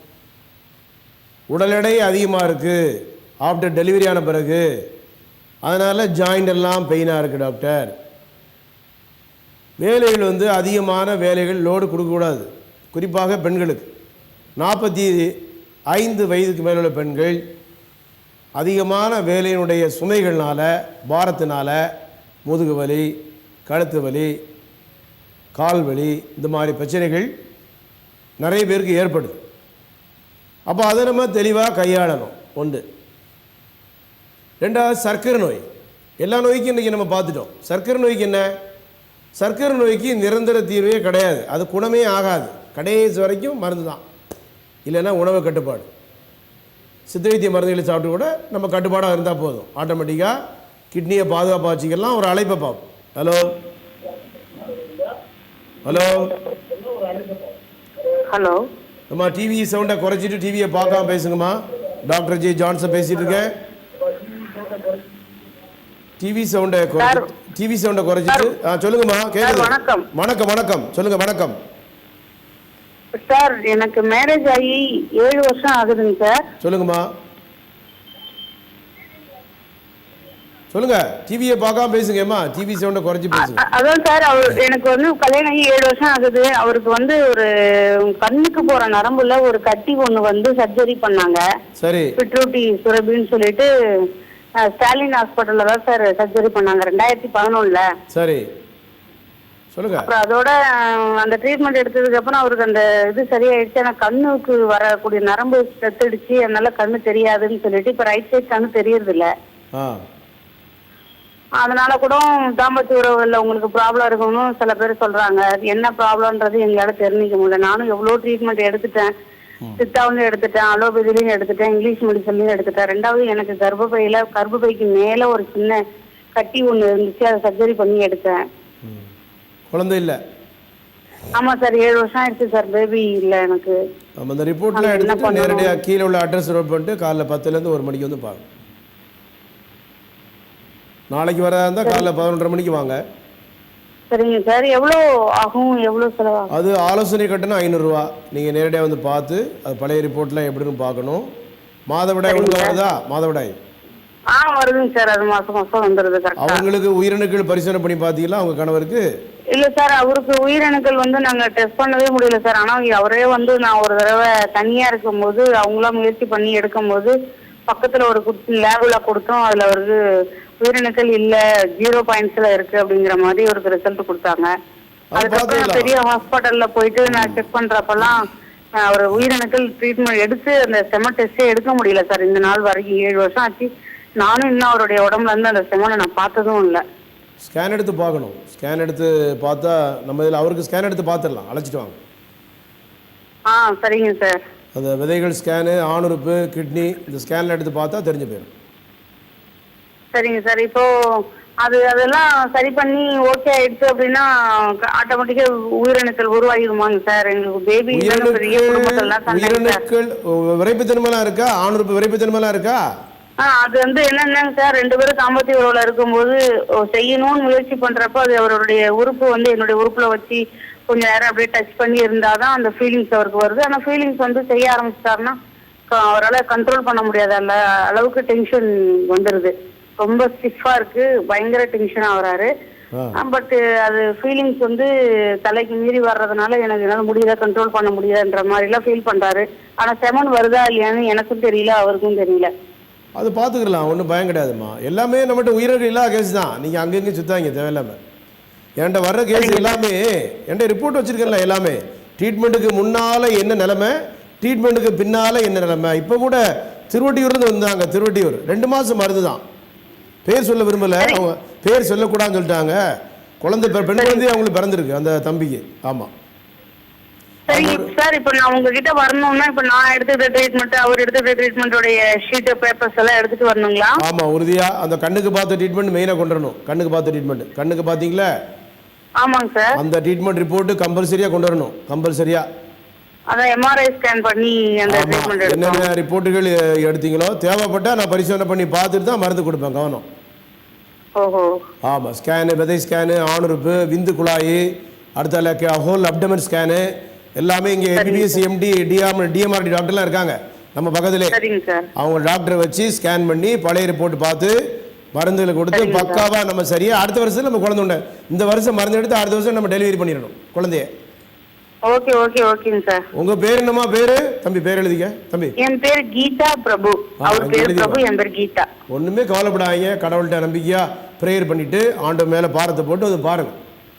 F: உடல் எடை அதிகமாக இருக்குது ஆஃப்டர் டெலிவரி ஆன பிறகு, அதனால் ஜாயிண்ட் எல்லாம் பெயினாக இருக்குது டாக்டர். வேலைகள் வந்து அதிகமான வேலைகள் லோடு கொடுக்கக்கூடாது, குறிப்பாக பெண்களுக்கு. 45 வயதுக்கு மேலுள்ள பெண்கள் அதிகமான வேலையினுடைய சுமைகள்னால, பாரத்தினால முதுகு வலி, கழுத்து வலி, கால் வலி, இந்த மாதிரி பிரச்சனைகள் நிறைய பேருக்கு ஏற்படுது. அப்போ அதை நம்ம தெளிவாக கையாளணும். 1. 2வது சர்க்கரை நோய். எல்லா நோய்க்கும் இன்றைக்கி நம்ம பார்த்துட்டோம். சர்க்கரை நோய்க்கு என்ன? சர்க்கரை நோய்க்கு நிரந்தர தீர்வே கிடையாது, அது குணமே ஆகாது. கடைசி வரைக்கும் மருந்து தான், இல்லைன்னா உணவு கட்டுப்பாடு. சித்த வைத்திய மருந்துகளை சாப்பிட்டு கூட நம்ம கட்டுப்பாடாக இருந்தால் போதும், ஆட்டோமேட்டிக்காக கிட்னியை பாதுகாப்பாக வச்சுக்கலாம். ஒரு அழைப்பை பார்ப்போம். ஹலோ ஹலோ
G: ஹலோ
F: அம்மா, டிவி சவுண்டை குறைச்சிட்டு டிவியை பார்க்காம பேசுங்கம்மா. டாக்டர் ஜே ஜான்சன் பேசிட்டு இருக்கேன். டிவி சவுண்டை குறைச்சிட்டு சொல்லுங்கம்மா. கேட்குது? வணக்கம் சொல்லுங்க. வணக்கம்
G: சார், எனக்கு மேரேஜ் ஆகி 7 வருஷம் ஆகுதுங்க சார்.
F: சொல்லுங்கம்மா, சொல்லுங்க. டிவியை பார்க்காம பேசுங்கம்மா, டிவி சவுண்டை குறைச்சி பேசுங்க.
G: அதான் சார், எனக்கு வந்து கல்யாணம் ஆகி 7 வருஷம் ஆகுது. அவருக்கு வந்து ஒரு கண்ணுக்கு போற நரம்புல ஒரு கட்டி ஒண்ணு வந்து சர்ஜரி பண்ணாங்க. சரி. பிட்ரூட்டி சுரபின்னு சொல்லிட்டு ஸ்டாலின் ஹாஸ்பிட்டல்ல தான் சார் சர்ஜரி பண்ணாங்க 2011ல. சரி, சொல்லுங்க. அப்புறம் அதோட அந்த ட்ரீட்மெண்ட் எடுத்ததுக்கு அப்புறம் அவருக்கு அந்த இது சரியாயிடுச்சு. ஆனா கண்ணுக்கு வரக்கூடிய நரம்பு செத்துடுச்சு, அதனால கண்ணு தெரியாதுன்னு சொல்லிட்டு இப்ப ரைட் சைட் கண்ணு தெரியறது இல்ல. அதனால கூட தாம்பத்திய உறவுல உங்களுக்கு ப்ராப்ளம் இருக்குன்னு சில பேர் சொல்றாங்க. அது என்ன ப்ராப்ளம்ன்றது எங்களால தெரிஞ்சிக்க முடியல. நானும் எவ்வளவு ட்ரீட்மெண்ட் எடுத்துட்டேன், சித்தாவும் எடுத்துட்டேன், அலோபதிலையும் எடுத்துட்டேன், இங்கிலீஷ் மெடிசன்லையும் எடுத்துட்டேன். 2வது எனக்கு கர்ப்பப்பைக்கு மேல ஒரு சின்ன கட்டி ஒண்ணு இருந்துச்சு, அதை சர்ஜரி பண்ணி எடுத்தேன்.
F: குழந்தை இல்ல?
G: ஆமா சார், 7 வருஷம் ஆயிடுச்சு சார், பேபி இல்ல எனக்கு.
F: அந்த ரிப்போர்ட்லாம் எடுத்துட்டு நேரடியாக கீழே உள்ள அட்ரஸ் நோட் பண்ணிட்டு காலைல 10லேருந்து 1 மணிக்கு வந்து பாருங்க. நாளைக்கு வரதா இருந்தால் காலைல 11:30 மணிக்கு வாங்க.
G: சரிங்க சார். எவ்வளோ ஆகும், எவ்வளோ செலவாகும்? அது
F: ஆலோசனை கட்டணம் 500 ரூபா. நீங்கள் நேரடியாக வந்து பார்த்து அது பழைய ரிப்போர்ட்லாம் எப்படின்னு பார்க்கணும். மாதவிடாய் ஒழுங்காக வருதா? மாதவிடாய்
G: வருதுங்க சார், அது மாசம் வந்துருது.
F: அவங்களுக்கு உயிரணுக்கள் பரிசோதனை பண்ணி பார்த்தீங்களா அவங்க கணவருக்கு?
G: இல்ல சார், அவருக்கு உயிரணுக்கள் வந்து நாங்க டெஸ்ட் பண்ணவே முடியல சார். ஆனா அவரே வந்து நான் ஒரு தடவை தனியா இருக்கும்போது அவங்களா முயற்சி பண்ணி எடுக்கும் போது பக்கத்துல ஒரு லேபுல கொடுத்தோம். அதுல அவருக்கு உயிரணுக்கள் இல்ல, 0 இருக்கு அப்படிங்கிற மாதிரி ஒரு ரிசல்ட் கொடுத்தாங்க. அதுக்கப்புறம் பெரிய ஹாஸ்பிட்டல்ல போயிட்டு நான் செக் பண்றப்பெல்லாம் அவர் உயிரணுக்கள் ட்ரீட்மெண்ட் எடுத்து அந்த செம டெஸ்டே எடுக்க முடியல சார். இந்த நாள் வரைக்கும் 7 வருஷம் ஆச்சு. நானும் இன்னும் அவருடைய உடம்புல இருந்து அந்த செமனை நான் பார்த்ததும் இல்லை.
F: ஸ்கேன் எடுத்து பார்க்கணும். ஸ்கேன் எடுத்து பார்த்தா நம்ம இதில் அவருக்கு ஸ்கேன் எடுத்து பார்த்துடலாம். அழைச்சிட்டு வாங்க.
G: சரிங்க சார்.
F: அந்த விதைகள் ஸ்கேனு, ஆணுறுப்பு, கிட்னி, இந்த ஸ்கேனில் எடுத்து பார்த்தா தெரிஞ்சு போயிடும்.
G: சரிங்க சார். இப்போ அதெல்லாம் சரி பண்ணி ஓகே ஆயிடுச்சு அப்படின்னா ஆட்டோமேட்டிக்கா உயிரணுக்கள் உருவாகிடுமாங்க சார்? எங்களுக்கு பேபி
F: உயிரணுக்கள் விரைப்புத்தன்மைலாம் இருக்கா? ஆணுறுப்பு விரைப்புத்தன்மைலாம் இருக்கா?
G: அது வந்து என்னன்னாங்க சார், 2 பேரும் தாம்பத்திய உறவுல இருக்கும்போது செய்யணும்னு முயற்சி பண்றப்போ அது அவருடைய உறுப்பு வந்து என்னுடைய உறுப்புல வச்சு கொஞ்ச நேரம் அப்படியே டச் பண்ணி இருந்தாதான் அந்த ஃபீலிங்ஸ் அவருக்கு வருது. ஆனா ஃபீலிங்ஸ் வந்து செய்ய ஆரம்பிச்சிட்டாருன்னா அவரால் கண்ட்ரோல் பண்ண முடியாத அளவுக்கு டென்ஷன் வந்துடுது. ரொம்ப ஸ்டிஃபா இருக்கு, பயங்கர டென்ஷன் ஆகுறாரு. பட் அது ஃபீலிங்ஸ் வந்து தலைக்கு மீறி வர்றதுனால என்னால முடியல, கண்ட்ரோல் பண்ண முடியலன்ற மாதிரி எல்லாம் ஃபீல் பண்றாரு. ஆனா செமன் வருதா இல்லையான்னு எனக்கும் தெரியல, அவருக்கும் தெரியல.
F: அது பார்த்துக்கலாம், ஒன்றும் பயம் கிடையாதுமா. எல்லாமே நம்மகிட்ட உயிரிழப்பு இல்லாத கேஸ் தான். நீங்கள் அங்கங்கே சுத்தாங்க தேவையில்லாமல். என்கிட்ட வர்ற கேஸ் எல்லாமே என்கிட்ட ரிப்போர்ட் வச்சுருக்கேன்ல, எல்லாமே ட்ரீட்மெண்ட்டுக்கு முன்னால் என்ன நிலைமை, ட்ரீட்மெண்ட்டுக்கு பின்னால் என்ன நிலைமை. இப்போ கூட திருவட்டியூர்லேருந்து வந்தாங்க. திருவட்டியூர் 2 மாதம் மருந்து தான். பேர் சொல்ல விரும்பலை, அவங்க பேர் சொல்லக்கூடாதுன்னு சொல்லிட்டாங்க. குழந்தை பெண் குழந்தையே அவங்களுக்கு பிறந்திருக்கு அந்த தம்பிக்கு. ஆமாம்.
G: சரி சார், இப்போ நான் உங்ககிட்ட வரணும்னா இப்போ நான் எடுத்துக்கிட்ட ட்ரீட்மெண்ட், அவர் எடுத்துக்கிட்ட ட்ரீட்மெண்ட்டோடைய ஷீட்டு பேப்பர்ஸ் எல்லாம் எடுத்துட்டு வரணுங்களா?
F: ஆமாம், உறுதியாக அந்த கண்ணுக்கு பார்த்த ட்ரீட்மெண்ட் மெயினாக கொண்டு வரணும். கண்ணுக்கு பார்த்த ட்ரீட்மெண்ட், கண்ணுக்கு பார்த்தீங்களா?
G: ஆமாங்க சார்.
F: அந்த ட்ரீட்மெண்ட் ரிப்போர்ட்டு கம்பல்சரியாக கொண்டு வரணும், கம்பல்சரியாக.
G: அதான் எம்ஆர்ஐ ஸ்கேன் பண்ணி அந்த ட்ரீட்மெண்ட்
F: என்னென்ன ரிப்போர்ட்டுகள் எடுத்தீங்களோ தேவைப்பட்டால் நான் பரிசோதனை பண்ணி பார்த்துட்டு தான் மருந்து கொடுப்பேன். கவனம்.
G: ஓஹோ.
F: ஆமாம், ஸ்கேனு, விதை ஸ்கேனு, ஆணுறுப்பு, விந்து குழாய், அடுத்த ஹோல் அப்டமன் ஸ்கேனு எல்லாமே இங்கே எம்பிபிஎஸ் எம்டி டிஎம்ஆர்டி டாக்டர்லாம் இருக்காங்க நம்ம பக்கத்திலே. அவங்க டாக்டரை வச்சு ஸ்கேன் பண்ணி பழைய ரிப்போர்ட் பார்த்து மருந்துகளை கொடுத்து பக்காவாக நம்ம சரியாக அடுத்த வருஷம் நம்ம குழந்தை உண்டு. இந்த வருஷம் மருந்து எடுத்து அடுத்த வருஷம் நம்ம டெலிவரி பண்ணிடணும் குழந்தைய.
G: ஓகே ஓகே ஓகேங்க சார்.
F: உங்க பேர் என்னமா? பேரு தம்பி பேர் எழுதிக்க தம்பி.
G: என் பேர் கீதா பிரபு, அவர் பேர் பிரபு, என் பேர் கீதா.
F: ஒண்ணுமே கவலைப்படாதீங்க, கடவுள்கிட்ட நம்பிக்கையா பிரேயர் பண்ணிட்டு ஆண்டு மேல பாரத்தை போட்டு அது பாருங்க.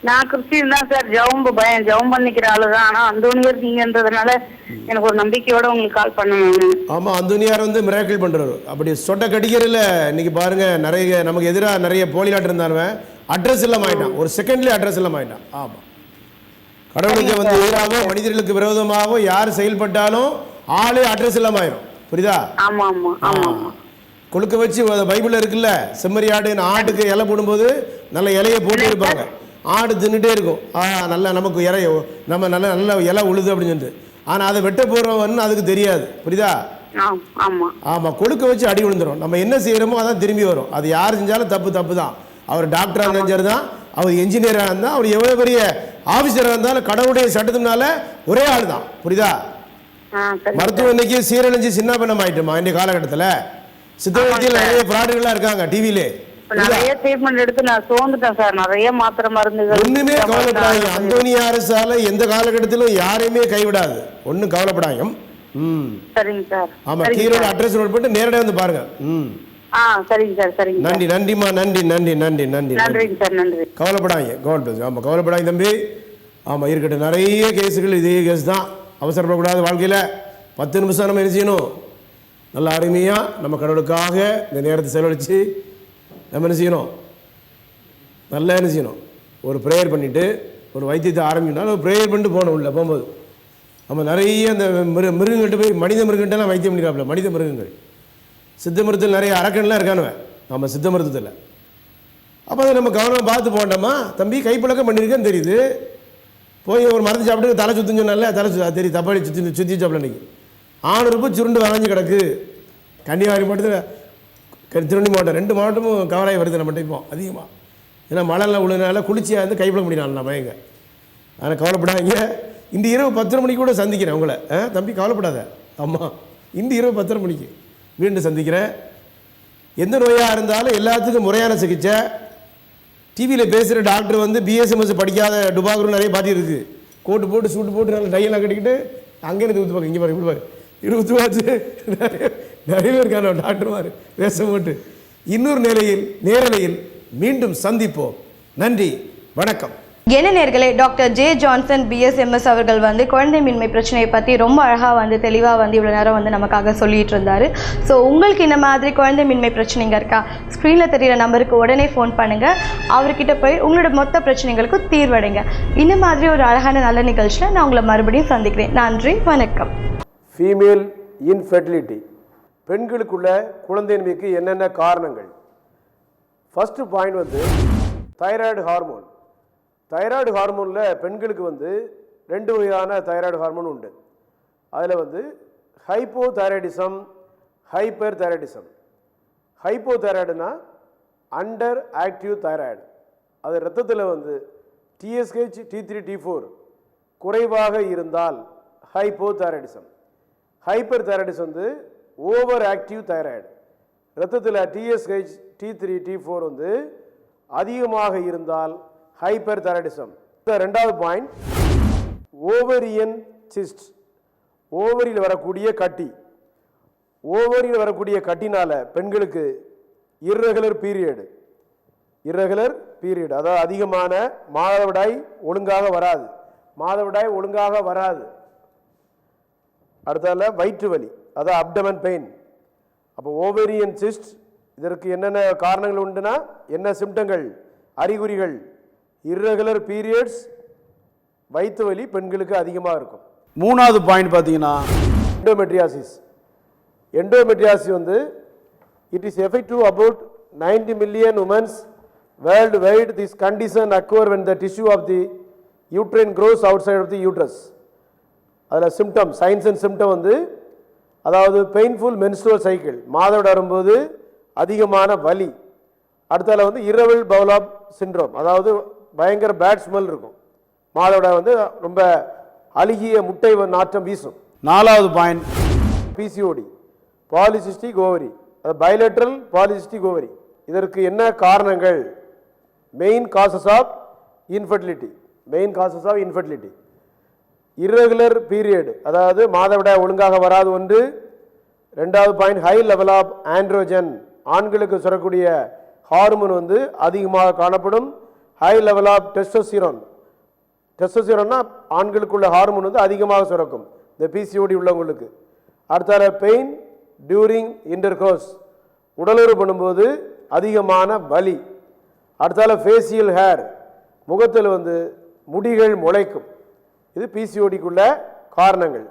G: நான் கிறிஸ்டின் தான் சார், ஜெபம் பண்ணிக்கிற ஆளுதான். ஆனா அந்தோனியார் நீங்கன்றதுனால எனக்கு ஒரு நம்பிக்கையோட உங்களுக்கு கால் பண்ணணும்.
F: ஆமா, அந்தோனியார் வந்து மிராக்கிள் பண்றாரு. அப்படி சொட்ட கடிக்கிறதுல இன்னைக்கு பாருங்க, நிறைய நமக்கு எதிராக நிறைய போலியாட்டு இருந்தாருவன் அட்ரஸ் இல்லாம ஆயிட்டான். ஒரு செகண்ட்லயே அட்ரஸ் இல்லாம ஆயிட்டான். ஆமா, கடவுளுக்கு வந்து எதிராக மனிதர்களுக்கு விரோதமாக யார் செயல்பட்டாலும் ஆளே அட்ரஸ் இல்லாம ஆயிரும். புரியுதா?
G: ஆமா ஆமா ஆமா.
F: கொழுக்க வச்சு பைபிள்ல இருக்குல்ல, செம்மறி ஆடு ஆட்டுக்கு இலை போடும்போது நல்ல இலையை போட்டு இருப்பாங்க. ஆடு தின்னுட்டே இருக்கும். நல்லா நமக்கு இறைய நம்ம நல்ல நல்ல இலை உழுது அப்படின்னு சொல்லிட்டு. ஆனால் அதை வெட்ட போகிறவன் அதுக்கு தெரியாது. புரியுதா? ஆமாம், கொழுக்க வச்சு அடி விழுந்துடும். நம்ம என்ன செய்கிறோமோ அதான் திரும்பி வரும். அது யார் செஞ்சாலும் தப்பு தான். அவர் டாக்டராக இருந்தாலும் சரி தான், அவர் என்ஜினியராக இருந்தால், அவர் எவ்வளோ பெரிய ஆஃபீஸராக இருந்தாலும் கடவுளுடைய சட்டத்தினால ஒரே ஆள் தான். புரியுதா? மருத்துவ இன்னைக்கு சீரழிஞ்சு சின்ன பண்ணம் ஆயிட்டுமா. இன்றைய காலகட்டத்தில் சித்தவத்தில் நிறைய ஃப்ராடுகள்லாம் இருக்காங்க டிவியிலே.
G: நிறைய ட்ரீட்மெண்ட் எடுத்து நான் சோர்ந்துட்டேன் சார். நிறைய மாத்திரை மருந்துகள்.
F: ஒண்ணுமே கவலைப்படாதீங்க, அந்தோனிய அரசால எந்த காலகட்டத்திலும் யாரையுமே கைவிடாது. ஒன்னும் கவலைப்படாங்க.
G: சரிங்க சார்.
F: ஆமா, கீரோட அட்ரஸ் நோட் பண்ணிட்டு நேரடியாக வந்து பாருங்க.
G: சரிங்க சார். சரிங்க.
F: நன்றி நன்றிமா, நன்றி நன்றி நன்றி நன்றி
G: நன்றிங்க சார். நன்றி.
F: கவலைப்படாங்க, ஆமா கவலைப்படாங்க தம்பி. ஆமா, இருக்கட்டும். நிறைய கேஸுகள் இதே கேஸ் தான். அவசரப்படக்கூடாது வாழ்க்கையில். 10 நிமிஷம் நம்ம என்ன செய்யணும், நல்ல அருமையாக நம்ம கடவுளுக்காக இந்த நேரத்தை செலவழித்து நம்ம என்ன செய்யணும், நல்லா என்ன செய்யணும், ஒரு ப்ரேயர் பண்ணிவிட்டு ஒரு வைத்தியத்தை ஆரம்பிக்கணும். ப்ரேயர் பண்ணிட்டு போகணும். உள்ள போகும்போது நம்ம நிறைய அந்த மிருகங்கள்கிட்ட போய் மனித மிருகங்கள்லாம் வைத்தியம் பண்ணிக்கிறாப்புல. மனித மிருகங்கள் சித்த மருத்துவத்தில் நிறைய அரக்கன்லாம் இருக்கானுவேன் நம்ம சித்த மருத்துவத்தில். அப்போ அதை நம்ம கவனமாக பார்த்து போட்டோமா, தம்பி கைப்பழக்கம் பண்ணியிருக்கேன்னு தெரியுது. போய் ஒரு மருந்து சாப்பிட்டு தலை சுற்றுன்னு சொன்னால தலை தெரியும், தப்பாடி சுற்றி சாப்பிட அன்றைக்கி ஆணுறுப்பு சுருண்டு வளைஞ்சு கிடக்கு. கன்னியாகுமரி மாவட்டத்தில் திருவண்ணி மாவட்டம் 2 மாவட்டமும் கவராகி வருது நம்மகிட்ட இப்போ அதிகமாக. ஏன்னா மழைலாம் விழுனால குளிர்ச்சியாக இருந்து கைப்பழக்க முடியலாம் நம்ம பயங்க. ஆனால் கவலைப்படாதீங்க, இந்த இரவு 10:30 மணிக்கு கூட சந்திக்கிறேன் உங்களை. தம்பி கவலைப்படாத. ஆமாம், இந்த இரவு 10:30 மணிக்கு மீண்டும் சந்திக்கிறேன். எந்த நோயாக இருந்தாலும் எல்லாத்துக்கும் முறையான சிகிச்சை. டிவியில் பேசுகிற டாக்டர் வந்து பிஎஸ்எம்எஸ் படிக்காத டுபாகரும் நிறைய பார்ட்டி இருக்குது. கோட்டு போட்டு சூட்டு போட்டு நல்லா டையெல்லாம் கட்டிக்கிட்டு அங்கேருந்து ஊற்றுப்பாங்க. இங்கே பாரு, இப்படி பாரு, இப்படி ஊற்றுவாச்சு. நிறைய பேர் இருக்கான டாக்டர்மார் பேச போட்டு. இன்னொரு நேரலையில் மீண்டும் சந்திப்போம். நன்றி, வணக்கம்.
D: என்ன நேர்களே, டாக்டர் ஜே ஜான்சன் பிஎஸ்எம்எஸ் அவர்கள் வந்து குழந்தைமின்மை பிரச்சனையை பற்றி ரொம்ப அழகாக வந்து தெளிவாக வந்து இவ்வளோ நேரம் வந்து நமக்காக சொல்லிட்டு இருந்தார். ஸோ உங்களுக்கு இந்த மாதிரி குழந்தைமின்மை பிரச்சனைங்க இருக்கா, ஸ்க்ரீனில் தெரிகிற நம்பருக்கு உடனே ஃபோன் பண்ணுங்கள். அவர்கிட்ட போய் உங்களோட மொத்த பிரச்சனைகளுக்கும் தீர்வடைங்க. இந்த மாதிரி ஒரு அழகான நல்ல நிகழ்ச்சியில் நான் உங்களை மறுபடியும் சந்திக்கிறேன். நன்றி, வணக்கம்.
F: ஃபீமேல் இன்ஃபெர்டிலிட்டி, பெண்களுக்குள்ள குழந்தையின்மைக்கு என்னென்ன காரணங்கள்? ஃபஸ்ட்டு பாயிண்ட் வந்து தைராய்டு ஹார்மோன். தைராய்டு ஹார்மோனில் பெண்களுக்கு வந்து 2 வகையான தைராய்டு ஹார்மோன் உண்டு. அதில் வந்து ஹைப்போதைராய்டிசம், ஹைப்பர் தைராய்டிசம். ஹைப்போதைராய்டுனா அண்டர் ஆக்டிவ் தைராய்டு. அது இரத்தத்தில் வந்து TSH, T3, T4 குறைவாக இருந்தால் ஹைப்போதைராய்டிசம். ஹைப்பர் தைராய்டிஸ் வந்து ஓவர் ஆக்டிவ் தைராய்டு. இரத்தத்தில் TSH, T3, T4 வந்து அதிகமாக இருந்தால் ஹைப்பர் தைராய்டிசம். ரெண்டாவது பாயிண்ட், ஓவரியன் சிஸ்ட், ஓவரியில் வரக்கூடிய கட்டி. ஓவரியில் வரக்கூடிய கட்டினால பெண்களுக்கு இர்ரெகுலர் பீரியடு, அதாவது அதிகமான மாதவிடாய் ஒழுங்காக வராது, அடுத்தால வயிற்று வலி, அதாவது அப்டமன் பெயின். அப்போ ஓவேரியன் சிஸ்ட், இதற்கு என்னென்ன காரணங்கள் உண்டுனா, என்ன சிம்டங்கள், அறிகுறிகள், இர்ரெகுலர் பீரியட்ஸ், வயிற்று வலி பெண்களுக்கு அதிகமாக இருக்கும்.
E: மூணாவது பாயிண்ட் பார்த்தீங்கன்னா
F: எண்டோமெட்ரியாசிஸ் வந்து it is effective about 90 million women worldwide. This condition occur when the tissue of the uterine grows outside of the uterus. அதில் சிம்டம், சைன்ஸ் அண்ட் சிம்டம் வந்து, அதாவது பெயின்ஃபுல் மென்ஸ்ட்ருவல் சைக்கிள், மாதவிடாய் வரும்போது அதிகமான வலி. அடுத்தால வந்து இரவல் பவுலாப் சிண்ட்ரோம், அதாவது பயங்கர பேட் ஸ்மெல் இருக்கும், மாதவிடாய் வந்து ரொம்ப அழுகிய முட்டை நாற்றம் வீசும்.
E: நாலாவது பாயிண்ட்
F: PCOD, பாலிசிஸ்டிக் ஓவரி, அது பைலேட்ரல் பாலிசிஸ்டிக் ஓவரி. இதற்கு என்ன காரணங்கள்? Main causes of infertility, irregular period, அதாவது மாதவிடாய் ஒழுங்காக வராது ஒன்று. ரெண்டாவது point, high level of androgen, ஆண்களுக்கு சுரக்கூடிய ஹார்மோன் வந்து அதிகமாக காணப்படும். ஹை லெவல் ஆஃப் டெஸ்டோஸ்டிரான், டெஸ்டோஸ்டிரான்னா ஆண்களுக்குள்ள ஹார்மோன் வந்து அதிகமாக சுரக்கும் இந்த PCOD உள்ளவங்களுக்கு. அடுத்தால பெயின் டியூரிங் இன்டர்கோர்ஸ், உடலுறவு பண்ணும்போது அதிகமான வலி. அடுத்தால ஃபேசியல் ஹேர், முகத்தில் வந்து முடிகள் முளைக்கும். இது PCODக்குள்ள காரணங்கள்.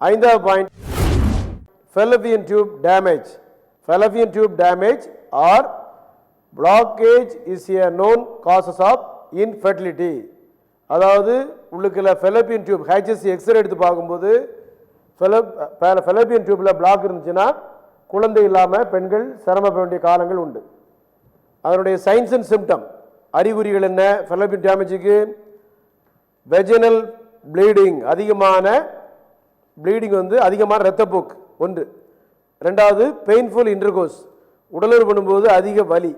F: ஐந்தாவது point, fallopian tube damage R blockage is a known causes of infertility. அதாவது உள்ளுக்குள்ள ஃபெலோபியன் டியூப், HSC எக்ஸ்ரே எடுத்து பார்க்கும்போது ஃபெலோபியன் டியூப்பில் பிளாக் இருந்துச்சுன்னா குழந்தை இல்லாமல் பெண்கள் சிரமப்பட வேண்டிய காலங்கள் உண்டு. அதனுடைய சைன்ஸ் அண்ட் சிம்டம், அறிகுறிகள் என்ன? ஃபெலோபியன் டேமேஜுக்கு வெஜினல் ப்ளீடிங், அதிகமான ப்ளீடிங் வந்து அதிகமான இரத்தப்போக்கு ஒன்று. ரெண்டாவது பெயின்ஃபுல் இன்டர்கோர்ஸ், உடலுறவு பண்ணும்போது அதிக வலி.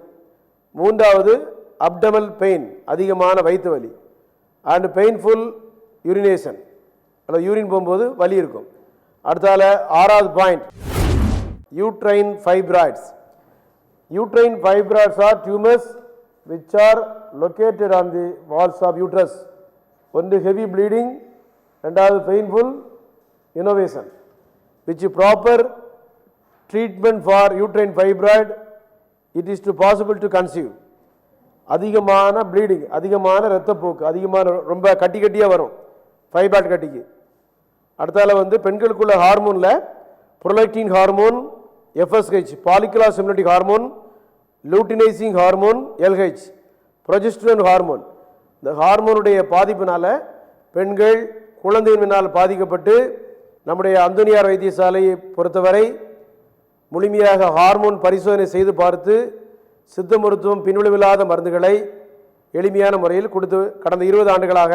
F: மூன்றாவது அப்டமல் பெயின், அதிகமான வயிற்று வலி. அண்ட் பெயின்ஃபுல் யூரினேஷன், அல்லது யூரின் போகும்போது வலி இருக்கும். அடுத்தால ஆறாவது point, uterine fibroids. Uterine fibroids are tumours which are located on the walls of uterus. ஒன்று ஹெவி ப்ளீடிங், ரெண்டாவது painful innovation. which proper treatment for uterine fibroid, it is to possible to conceive. அதிகமான bleeding, அதிகமான இரத்தப்போக்கு, அதிகமான ரொம்ப கட்டியாக வரும் fibroid கட்டிக்கு. அடுத்தால வந்து பெண்களுக்குள்ள ஹார்மோனில் prolactin hormone, FSH, follicular stimulating hormone, luteinising hormone, LH, progesterone hormone. இந்த ஹார்மோனுடைய பாதிப்பினால பெண்கள் குழந்தையினால் பாதிக்கப்பட்டு, நம்முடைய அந்தோனியார் வைத்தியசாலையை பொறுத்தவரை முழுமையாக ஹார்மோன் பரிசோதனை செய்து பார்த்து சித்த மருத்துவம் பின்விளைவில்லாத மருந்துகளை எளிமையான முறையில் கொடுத்து கடந்த 20 ஆண்டுகளாக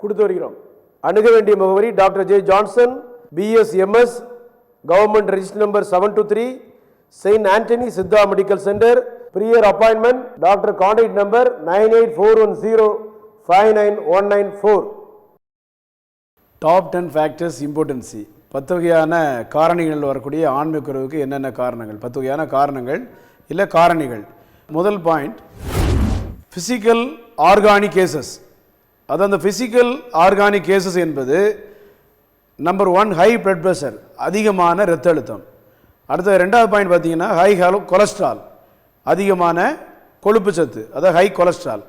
F: கொடுத்து வருகிறோம். அணுக வேண்டிய முகவரி doctor J. Johnson, BS MS, government register number 723, saint Antony Siddha medical centre. Prior appointment doctor, contact number 9841059194.
E: Top 10 factors importancy. 10 வகையான காரணிகள் வரக்கூடிய ஆண்மை குறைவுக்கு என்னென்ன காரணங்கள்? 10 வகையான காரணங்கள் இல்லை காரணிகள். முதல் பாயிண்ட், ஃபிசிக்கல் ஆர்கானிக் கேசஸ். அது அந்த ஃபிசிக்கல் ஆர்கானிக் கேசஸ் என்பது நம்பர் 1 ஹை பிளட் ப்ரெஷர், அதிகமான இரத்த அழுத்தம். அடுத்த ரெண்டாவது பாயிண்ட் பார்த்தீங்கன்னா ஹை கொலஸ்ட்ரால், அதிகமான கொழுப்பு சத்து, அதாவது high cholesterol.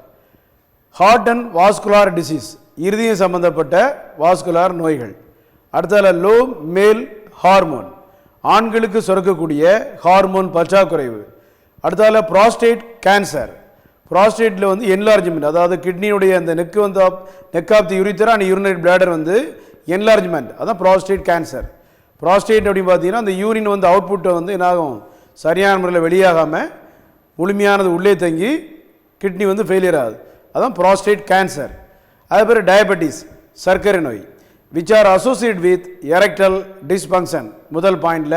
E: Heart and vascular disease, இருதயம் சம்பந்தப்பட்ட வாஸ்குலார் நோய்கள். அடுத்தால லோ மேல் ஹார்மோன், ஆண்களுக்கு சுரக்கக்கூடிய ஹார்மோன் பற்றாக்குறைவு. அடுத்தால ப்ராஸ்டேட் கேன்சர், ப்ராஸ்டேட்டில் வந்து என்லார்ஜ்மெண்ட், அதாவது கிட்னியுடைய அந்த neck of the urethra and urinary bladder வந்து என்லார்ஜ்மெண்ட், அதான் ப்ராஸ்டேட் கேன்சர். ப்ராஸ்டேட் அப்படின்னு பார்த்தீங்கன்னா அந்த யூரின் வந்து அவுட்புட்டை வந்து என்னாகும், சரியான முறையில் வெளியாகாமல் முழுமையானது உள்ளே தங்கி கிட்னி வந்து ஃபெயிலியர் ஆகுது, அதான் ப்ராஸ்டேட் கேன்சர். அதே பிறகு டயபெட்டிஸ், சர்க்கரை நோய். which are associated with erectile dysfunction. முதல் பாயிண்ட்ல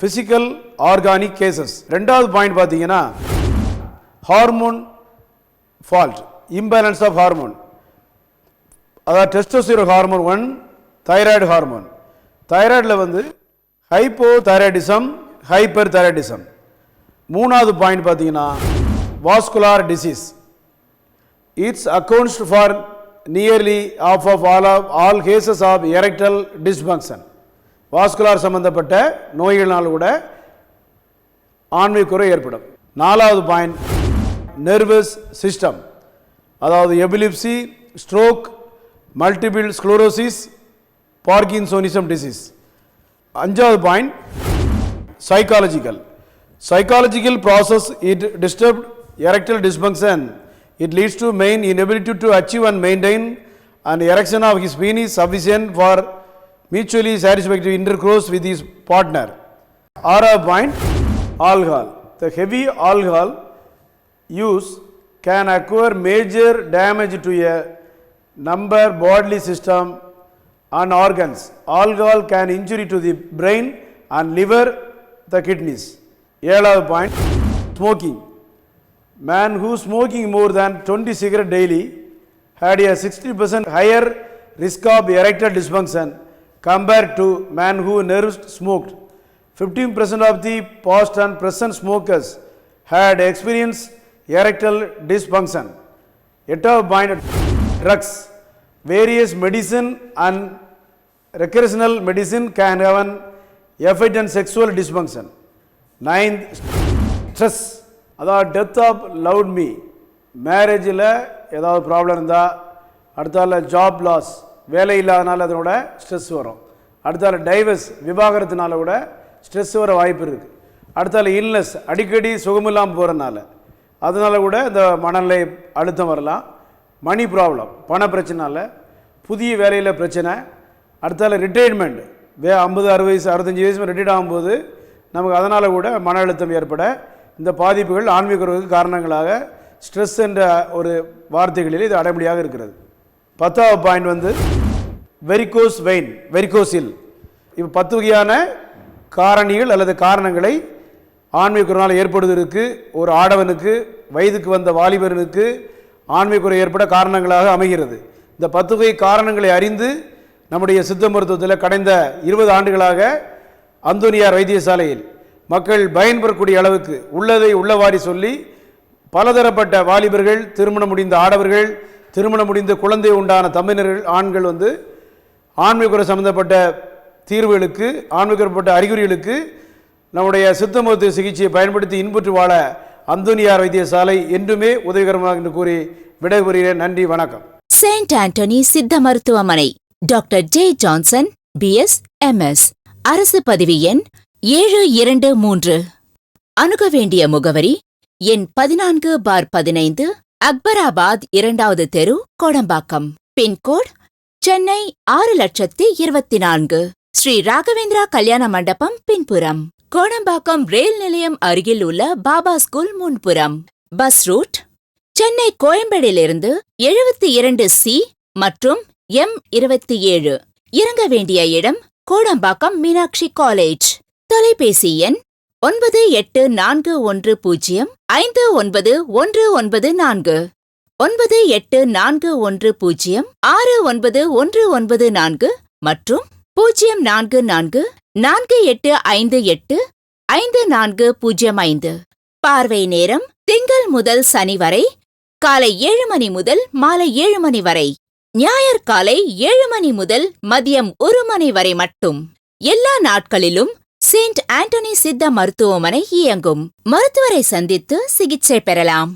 E: பிசிக்கல் ஆர்கானிக் கேசஸ். ரெண்டாவது பாயிண்ட் பார்த்தீங்கன்னா hormone fault, imbalance of hormone. அதாவது டெஸ்டோஸ்டிரோன் ஹார்மோன் 1, தைராய்டு ஹார்மோன். தைராய்டில் வந்து ஹைப்போதைராய்டிசம், ஹைப்பர் தைராய்டிசம். மூணாவது பாயிண்ட் பார்த்தீங்கன்னா vascular disease. It's accounts for nearly half of all cases of erectile dysfunction. Vascular சம்பந்தப்பட்ட நோய்களால் கூட ஆண்மை குறை ஏற்படும். நாலாவது பாயிண்ட் நர்வஸ் சிஸ்டம், அதாவது epilepsy, stroke, multiple sclerosis, parkinsonism disease. அஞ்சாவது point psychological process. It disturb erectile dysfunction. It leads to main inability to achieve and maintain an erection of his penis sufficient for mutually satisfactory intercourse with his partner. ஆறாவது point alcohol. The heavy alcohol use can acquire major damage to a number bodily system and organs. Alcohol can injury to the brain and liver, the kidneys. ஏழாவது point smoking. Man who smoking more than 20 cigarettes daily had a 60% higher risk of erectile dysfunction compared to man who never smoked. 15% of the past and present smokers had experienced erectile dysfunction. எட்டாவது point drugs. Various medicine and recreational medicine can have an effect on sexual dysfunction. 9th stress, அதாவது death of loved me. மேரேஜில் ஏதாவது problem இருந்தால், அடுத்தால job loss, வேலை இல்லாதனால அதனோட stress வரும். அடுத்தால டைவர்ஸ், விவாகரத்தினால கூட ஸ்ட்ரெஸ் வர வாய்ப்பு இருக்குது. அடுத்தால இல்னஸ், அடிக்கடி சுகமில்லாமல் போகிறனால, அதனால கூட இந்த மனநிலை அழுத்தம் வரலாம். மணி ப்ராப்ளம், பண பிரச்சனால, புதிய வேலையில் பிரச்சனை. அடுத்தால ரிட்டைர்மெண்ட், 50, 60 வயசு, 65 வயசு ரிட்டையர்ட் ஆகும்போது நமக்கு அதனால் கூட மன அழுத்தம் ஏற்பட இந்த பாதிப்புகள் ஆன்மீக குறைவுக்கு காரணங்களாக ஸ்ட்ரெஸ் என்ற ஒரு வார்த்தைகளில் இது அடைமொழியாக இருக்கிறது. 10வது பாயிண்ட் வந்து வெரிகோஸ் வெயின், வெரிகோசில். இப்போ 10 வகையான காரணிகள் அல்லது காரணங்களை ஆன்மீக குறைவால் ஏற்படுவதற்கு ஒரு ஆடவனுக்கு, வயதுக்கு வந்த வாலிபனுக்கு ஆன்மீக குறை ஏற்பட காரணங்களாக அமைகிறது. இந்த 10 வகை காரணங்களை அறிந்து நம்முடைய சித்த மருத்துவத்தில் கடந்த 20 ஆண்டுகளாக அந்தோனியார் வைத்தியசாலையில் மக்கள் பயன்பெறக்கூடிய அளவுக்கு உள்ளதை உள்ளவாரி சொல்லி பலதரப்பட்ட வாலிபர்கள், திருமணம் முடிந்த ஆடவர்கள், திருமணம் முடிந்த குழந்தை உண்டான தம்பினர்கள், ஆண்கள் வந்து ஆன்மீக சம்பந்தப்பட்ட தீர்வுகளுக்கு, ஆன்மீகப்பட்ட அறிகுறிகளுக்கு நம்முடைய சித்த மருத்துவ சிகிச்சையை பயன்படுத்தி இன்புற்று வாழ அந்தோனியார் வைத்தியசாலை என்றுமே உதவிகரமாக என்று கூறி விடைபெறுகிறேன். நன்றி, வணக்கம்.
I: செயின்ட் ஆண்டனி சித்த மருத்துவமனை, doctor J Johnson, BS, MS. அரசு பதிவு எண் 723. அணுக வேண்டிய முகவரி எண் 14/15, அக்பராபாத் 2வது தெரு, கோடம்பாக்கம். பின்கோட் சென்னை 6,24,000. ஸ்ரீ ராகவேந்திரா கல்யாண மண்டபம் பின்புறம், கோடம்பாக்கம் ரயில் நிலையம் அருகில் உள்ள பாபா ஸ்கூல் முன்புறம். பஸ் ரூட் சென்னை கோயம்பேடிலிருந்து 72C மற்றும் M27. இறங்க வேண்டிய இடம் கோடம்பாக்கம் மீனாட்சி காலேஜ். தொலைபேசி எண் 9841059194, 9841069194 மற்றும் 0444885405. பார்வை நேரம் திங்கள் முதல் சனி வரை காலை 7 மணி முதல் மாலை 7 மணி வரை, ஞாயிறு காலை 7 மணி முதல் மதியம் 1 மணி வரை மட்டும். எல்லா நாட்களிலும் செயின்ட் ஆண்டனி சித்த மருத்துவமனை இயங்கும். மருத்துவரை சந்தித்து சிகிச்சை பெறலாம்.